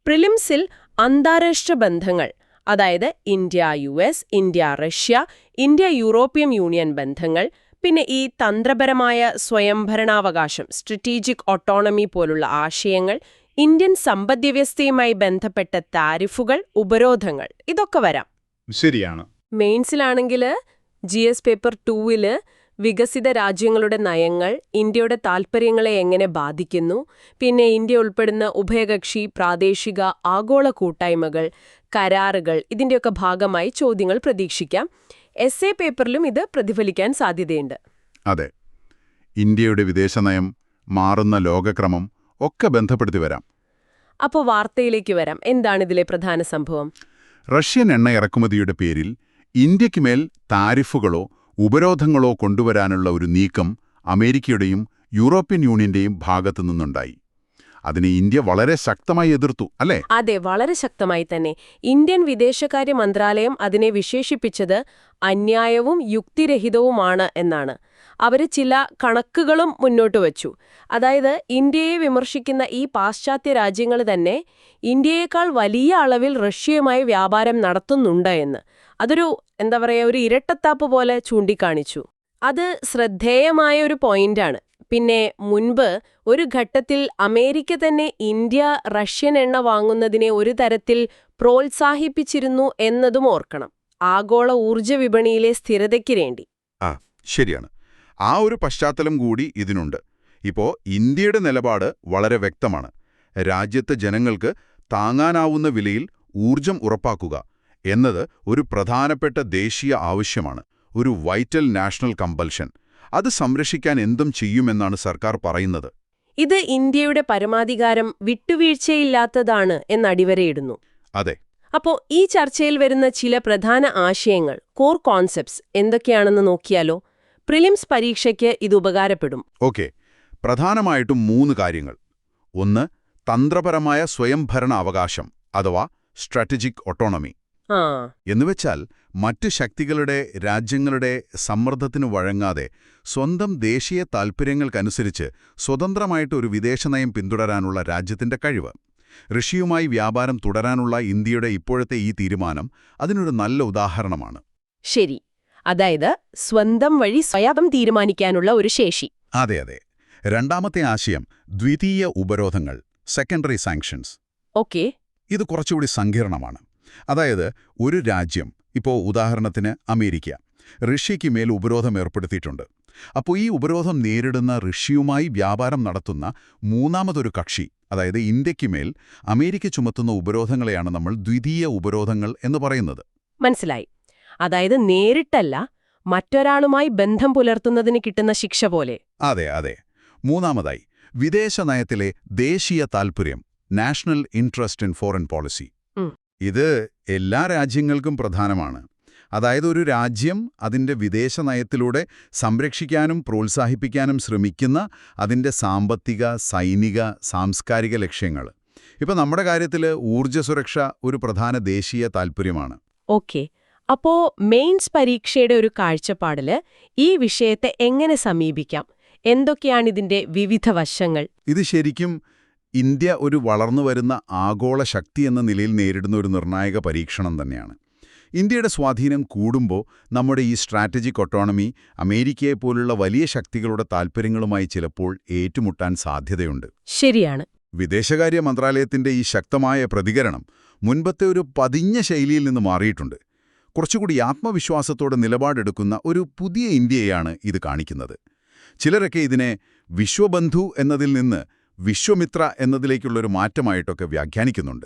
പ്രിലിംസിൽ അന്താരാഷ്ട്ര ബന്ധങ്ങൾ, അതായത് ഇന്ത്യ-US, ഇന്ത്യ-റഷ്യ, ഇന്ത്യ-യൂറോപ്യൻ യൂണിയൻ ബന്ധങ്ങൾ, പിന്നെ ഈ തന്ത്രപരമായ സ്വയംഭരണാവകാശം, സ്ട്രാറ്റജിക് ഓട്ടോണമി പോലുള്ള ആശയങ്ങൾ, ഇന്ത്യൻ സമ്പദ്വ്യവസ്ഥയുമായി ബന്ധപ്പെട്ട താരിഫുകൾ, ഉപരോധങ്ങൾ, ഇതൊക്കെ വരാം. ശരിയാണ്. മെയിൻസിലാണെങ്കിൽ GS പേപ്പർ 2-ല് വികസിത രാജ്യങ്ങളുടെ നയങ്ങൾ ഇന്ത്യയുടെ താൽപ്പര്യങ്ങളെ എങ്ങനെ ബാധിക്കുന്നു, പിന്നെ ഇന്ത്യ ഉൾപ്പെടുന്ന ഉഭയകക്ഷി, പ്രാദേശിക, ആഗോള കൂട്ടായ്മകൾ, കരാറുകൾ, ഇതിന്റെയൊക്കെ ഭാഗമായി ചോദ്യങ്ങൾ പ്രതീക്ഷിക്കാം. എസ്എ പേപ്പറിലും ഇത് പ്രതിഫലിക്കാൻ സാധ്യതയുണ്ട്. അതെ, ഇന്ത്യയുടെ വിദേശനയം, മാറുന്ന ലോകക്രമം ഒക്കെ ബന്ധപ്പെടുത്തി വരാം. അപ്പോൾ വാർത്തയിലേക്ക് വരാം. എന്താണിതിലെ പ്രധാന സംഭവം? റഷ്യൻ എണ്ണ ഇറക്കുമതിയുടെ പേരിൽ ഇന്ത്യക്ക് മേൽ താരിഫുകളോ ഉപരോധങ്ങളോ കൊണ്ടുവരാനുള്ള ഒരു നീക്കം അമേരിക്കയുടെയും യൂറോപ്യൻ യൂണിയന്റെയും ഭാഗത്തു നിന്നുണ്ടായി. അതിനെ ഇന്ത്യ വളരെ ശക്തമായി എതിർത്തു, അല്ലേ? അതെ, വളരെ ശക്തമായി തന്നെ. ഇന്ത്യൻ വിദേശകാര്യ മന്ത്രാലയം അതിനെ വിശേഷിപ്പിച്ചത് അന്യായവും യുക്തിരഹിതവുമാണ് എന്നാണ്. അവർ ചില കണക്കുകളും മുന്നോട്ട് വച്ചു. അതായത് ഇന്ത്യയെ വിമർശിക്കുന്ന ഈ പാശ്ചാത്യ രാജ്യങ്ങൾ തന്നെ ഇന്ത്യയേക്കാൾ വലിയ അളവിൽ റഷ്യയുമായി വ്യാപാരം നടത്തുന്നുണ്ട് എന്ന്. അതൊരു ഒരു ഇരട്ടത്താപ്പ് പോലെ ചൂണ്ടിക്കാണിച്ചു. അത് ശ്രദ്ധേയമായ ഒരു പോയിന്റാണ്. പിന്നെ മുൻപ് ഒരു ഘട്ടത്തിൽ അമേരിക്ക തന്നെ ഇന്ത്യ റഷ്യൻ എണ്ണ വാങ്ങുന്നതിനെ ഒരു തരത്തിൽ പ്രോത്സാഹിപ്പിച്ചിരുന്നു എന്നതും ഓർക്കണം, ആഗോള ഊർജ്ജ വിപണിയിലെ സ്ഥിരതയ്ക്ക് വേണ്ടി. ശരിയാണ്. ആ ഒരു പശ്ചാത്തലം കൂടി ഇതിനുണ്ട്. ഇപ്പോ ഇന്ത്യയുടെ നിലപാട് വളരെ വ്യക്തമാണ്. രാജ്യത്തെ ജനങ്ങൾക്ക് താങ്ങാനാവുന്ന വിലയിൽ ഊർജം ഉറപ്പാക്കുക എന്നത് ഒരു പ്രധാനപ്പെട്ട ദേശീയ ആവശ്യമാണ്, ഒരു വൈറ്റൽ നാഷണൽ കമ്പൽഷൻ. അത് സംരക്ഷിക്കാൻ എന്തും ചെയ്യുമെന്നാണ് സർക്കാർ പറയുന്നത്. ഇത് ഇന്ത്യയുടെ പരമാധികാരം വിട്ടുവീഴ്ചയില്ലാത്തതാണ് എന്നടിവരയിടുന്നു. അതെ. അപ്പോൾ ഈ ചർച്ചയിൽ വരുന്ന ചില പ്രധാന ആശയങ്ങൾ, കോർ കോൺസെപ്റ്റ്സ് എന്തൊക്കെയാണെന്ന് നോക്കിയാലോ? പ്രിലിംസ് പരീക്ഷയ്ക്ക് ഇത് ഉപകാരപ്പെടും. ഓക്കെ, പ്രധാനമായിട്ടും 3 കാര്യങ്ങൾ. ഒന്ന്, തന്ത്രപരമായ സ്വയംഭരണ അവകാശം അഥവാ സ്ട്രാറ്റജിക് ഓട്ടോണമി. എന്നുവെച്ചാൽ മറ്റു ശക്തികളുടെ, രാജ്യങ്ങളുടെ സമ്മർദ്ദത്തിന് വഴങ്ങാതെ സ്വന്തം ദേശീയ താൽപ്പര്യങ്ങൾക്കനുസരിച്ച് സ്വതന്ത്രമായിട്ട് ഒരു വിദേശനയം പിന്തുടരാനുള്ള രാജ്യത്തിന്റെ കഴിവ്. റഷ്യയുമായി വ്യാപാരം തുടരാനുള്ള ഇന്ത്യയുടെ ഇപ്പോഴത്തെ ഈ തീരുമാനം അതിനൊരു നല്ല ഉദാഹരണമാണ്. ശരി, അതായത് സ്വന്തം വഴി സ്വയം തീരുമാനിക്കാനുള്ള ഒരു ശേഷി. അതെ അതെ. രണ്ടാമത്തെ ആശയം ദ്വിതീയ ഉപരോധങ്ങൾ, സെക്കൻഡറി സാങ്ഷൻസ്. ഓക്കെ, ഇത് കുറച്ചുകൂടി സങ്കീർണമാണ്. അതായത് ഒരു രാജ്യം, ഇപ്പോൾ ഉദാഹരണത്തിന് അമേരിക്ക, റഷ്യയ്ക്ക് മേൽ ഉപരോധം ഏർപ്പെടുത്തിയിട്ടുണ്ട്. അപ്പോൾ ഈ ഉപരോധം നേരിടുന്ന റഷ്യയുമായി വ്യാപാരം നടത്തുന്ന മൂന്നാമതൊരു കക്ഷി, അതായത് ഇന്ത്യക്ക് മേൽ അമേരിക്ക ചുമത്തുന്ന ഉപരോധങ്ങളെയാണ് നമ്മൾ ദ്വിതീയ ഉപരോധങ്ങൾ എന്ന് പറയുന്നത്. മനസ്സിലായി. അതായത് നേരിട്ടല്ല, മറ്റൊരാളുമായി ബന്ധം പുലർത്തുന്നതിന് കിട്ടുന്ന ശിക്ഷ പോലെ. അതെ അതെ. മൂന്നാമതായി വിദേശ നയത്തിലെ ദേശീയ താൽപര്യം, national interest in foreign policy. ഇത് എല്ലാ രാജ്യങ്ങൾക്കും പ്രധാനമാണ്. അതായത് ഒരു രാജ്യം അതിൻ്റെ വിദേശ നയത്തിലൂടെ സംരക്ഷിക്കാനും പ്രോത്സാഹിപ്പിക്കാനും ശ്രമിക്കുന്ന അതിൻ്റെ സാമ്പത്തിക, സൈനിക, സാംസ്കാരിക ലക്ഷ്യങ്ങൾ. ഇപ്പം നമ്മുടെ കാര്യത്തിൽ ഊർജ്ജ സുരക്ഷ ഒരു പ്രധാന ദേശീയ താൽപര്യമാണ്. ഓക്കെ, അപ്പോ മെയിൻസ് പരീക്ഷയുടെ ഒരു കാഴ്ചപ്പാടില് ഈ വിഷയത്തെ എങ്ങനെ സമീപിക്കാം? എന്തൊക്കെയാണിതിന്റെ വിവിധ വശങ്ങൾ? ഇത് ശരിക്കും ഇന്ത്യ ഒരു വളർന്നുവരുന്ന ആഗോള ശക്തി എന്ന നിലയിൽ നേരിടുന്ന ഒരു നിർണായക പരീക്ഷണം തന്നെയാണ്. ഇന്ത്യയുടെ സ്വാധീനം കൂടുമ്പോൾ നമ്മുടെ ഈ സ്ട്രാറ്റജിക് ഓട്ടോണമി അമേരിക്കയെപ്പോലുള്ള വലിയ ശക്തികളുടെ താൽപ്പര്യങ്ങളുമായി ചിലപ്പോൾ ഏറ്റുമുട്ടാൻ സാധ്യതയുണ്ട്. ശരിയാണ്. വിദേശകാര്യ മന്ത്രാലയത്തിന്റെ ഈ ശക്തമായ പ്രതികരണം മുൻപത്തെ ഒരു പതിഞ്ഞ ശൈലിയിൽ നിന്ന് മാറിയിട്ടുണ്ട്. കുറച്ചുകൂടി ആത്മവിശ്വാസത്തോടെ നിലപാടെടുക്കുന്ന ഒരു പുതിയ ഇന്ത്യയാണ് ഇത് കാണിക്കുന്നത്. ചിലരൊക്കെ ഇതിനെ വിശ്വബന്ധു എന്നതിൽ നിന്ന് വിശ്വമിത്ര എന്നതിലേക്കുള്ളൊരു മാറ്റമായിട്ടൊക്കെ വ്യാഖ്യാനിക്കുന്നുണ്ട്.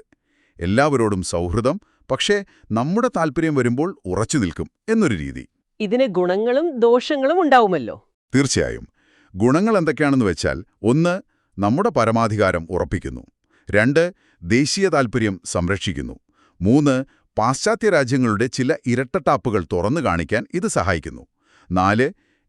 എല്ലാവരോടും സൗഹൃദം, പക്ഷേ നമ്മുടെ താൽപ്പര്യം വരുമ്പോൾ ഉറച്ചു നിൽക്കും എന്നൊരു രീതി. ഇതിന് ഗുണങ്ങളും ദോഷങ്ങളും ഉണ്ടാവുമല്ലോ. തീർച്ചയായും. ഗുണങ്ങൾ എന്തൊക്കെയാണെന്ന് വെച്ചാൽ, 1, നമ്മുടെ പരമാധികാരം ഉറപ്പിക്കുന്നു. 2, ദേശീയ താൽപ്പര്യം സംരക്ഷിക്കുന്നു. 3, പാശ്ചാത്യ രാജ്യങ്ങളുടെ ചില ഇരട്ടത്താപ്പുകൾ തുറന്നു കാണിക്കാൻ ഇത് സഹായിക്കുന്നു. 4,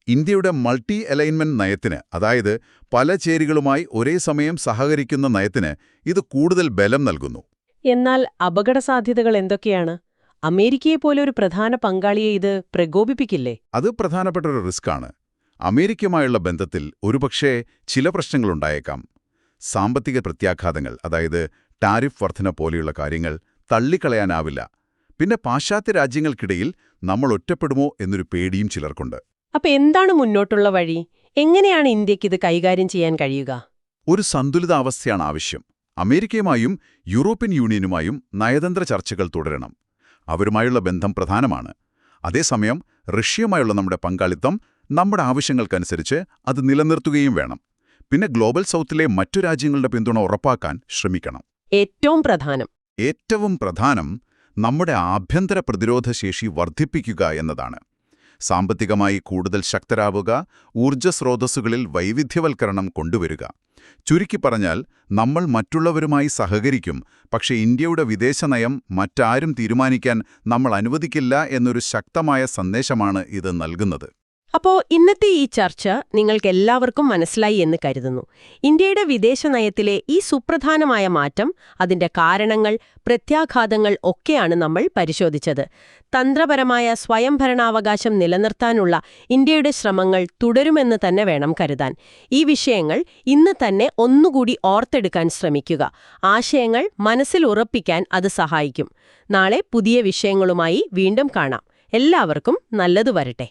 ഇന്ത്യയുടെ മൾട്ടി അലൈൻമെന്റ് നയത്തിന്, അതായത് പല ചേരികളുമായി ഒരേ സമയം സഹകരിക്കുന്ന നയത്തിന് ഇത് കൂടുതൽ ബലം നൽകുന്നു. എന്നാൽ അപകടസാധ്യതകൾ എന്തൊക്കെയാണ്? അമേരിക്കയെപ്പോലെ ഒരു പ്രധാന പങ്കാളിയെ ഇത് പ്രകോപിപ്പിക്കില്ലേ? അത് പ്രധാനപ്പെട്ട ഒരു റിസ്ക്കാണ്. അമേരിക്കയുമായുള്ള ബന്ധത്തിൽ ഒരുപക്ഷേ ചില പ്രശ്നങ്ങളുണ്ടായേക്കാം. സാമ്പത്തിക പ്രത്യാഘാതങ്ങൾ, അതായത് ടാരിഫ് വർധന പോലെയുള്ള കാര്യങ്ങൾ തള്ളിക്കളയാനാവില്ല. പിന്നെ പാശ്ചാത്യ രാജ്യങ്ങൾക്കിടയിൽ നമ്മൾ ഒറ്റപ്പെടുമോ എന്നൊരു പേടിയും ചിലർക്കുണ്ട്. അപ്പൊ എന്താണ് മുന്നോട്ടുള്ള വഴി? എങ്ങനെയാണ് ഇന്ത്യക്ക് ഇത് കൈകാര്യം ചെയ്യാൻ കഴിയുക? ഒരു സന്തുലിതാവസ്ഥയാണ് ആവശ്യം. അമേരിക്കയുമായും യൂറോപ്യൻ യൂണിയനുമായും നയതന്ത്ര ചർച്ചകൾ തുടരണം. അവരുമായുള്ള ബന്ധം പ്രധാനമാണ്. അതേസമയം റഷ്യയുമായുള്ള നമ്മുടെ പങ്കാളിത്തം നമ്മുടെ ആവശ്യങ്ങൾക്കനുസരിച്ച് അത് നിലനിർത്തുകയും വേണം. പിന്നെ ഗ്ലോബൽ സൗത്തിലെ മറ്റു രാജ്യങ്ങളുടെ പിന്തുണ ഉറപ്പാക്കാൻ ശ്രമിക്കണം. ഏറ്റവും പ്രധാനം നമ്മുടെ ആഭ്യന്തര പ്രതിരോധശേഷി വർദ്ധിപ്പിക്കുക എന്നതാണ്. സാമ്പത്തികമായി കൂടുതൽ ശക്തരാവുക, ഊർജ്ജസ്രോതസ്സുകളിൽ വൈവിധ്യവൽക്കരണം കൊണ്ടുവരിക. ചുരുക്കി പറഞ്ഞാൽ, നമ്മൾ മറ്റുള്ളവരുമായി സഹകരിക്കും, പക്ഷേ ഇന്ത്യയുടെ വിദേശനയം മറ്റാരും തീരുമാനിക്കാൻ നമ്മൾ അനുവദിക്കില്ല എന്നൊരു ശക്തമായ സന്ദേശമാണ് ഇത് നൽകുന്നത്. അപ്പോൾ ഇന്നത്തെ ഈ ചർച്ച നിങ്ങൾക്കെല്ലാവർക്കും മനസ്സിലായി എന്ന് കരുതുന്നു. ഇന്ത്യയുടെ വിദേശനയത്തിലെ ഈ സുപ്രധാനമായ മാറ്റം, അതിന്റെ കാരണങ്ങൾ, പ്രത്യാഘാതങ്ങൾ ഒക്കെയാണ് നമ്മൾ പരിശോധിച്ചത്. തന്ത്രപരമായ സ്വയംഭരണാവകാശം നിലനിർത്താനുള്ള ഇന്ത്യയുടെ ശ്രമങ്ങൾ തുടരുമെന്ന് തന്നെ വേണം കരുതാൻ. ഈ വിഷയങ്ങൾ ഇന്ന് തന്നെ ഒന്നുകൂടി ഓർത്തെടുക്കാൻ ശ്രമിക്കുക. ആശയങ്ങൾ മനസ്സിൽ ഉറപ്പിക്കാൻ അത് സഹായിക്കും. നാളെ പുതിയ വിഷയങ്ങളുമായി വീണ്ടും കാണാം. എല്ലാവർക്കും നല്ലതു വരട്ടെ.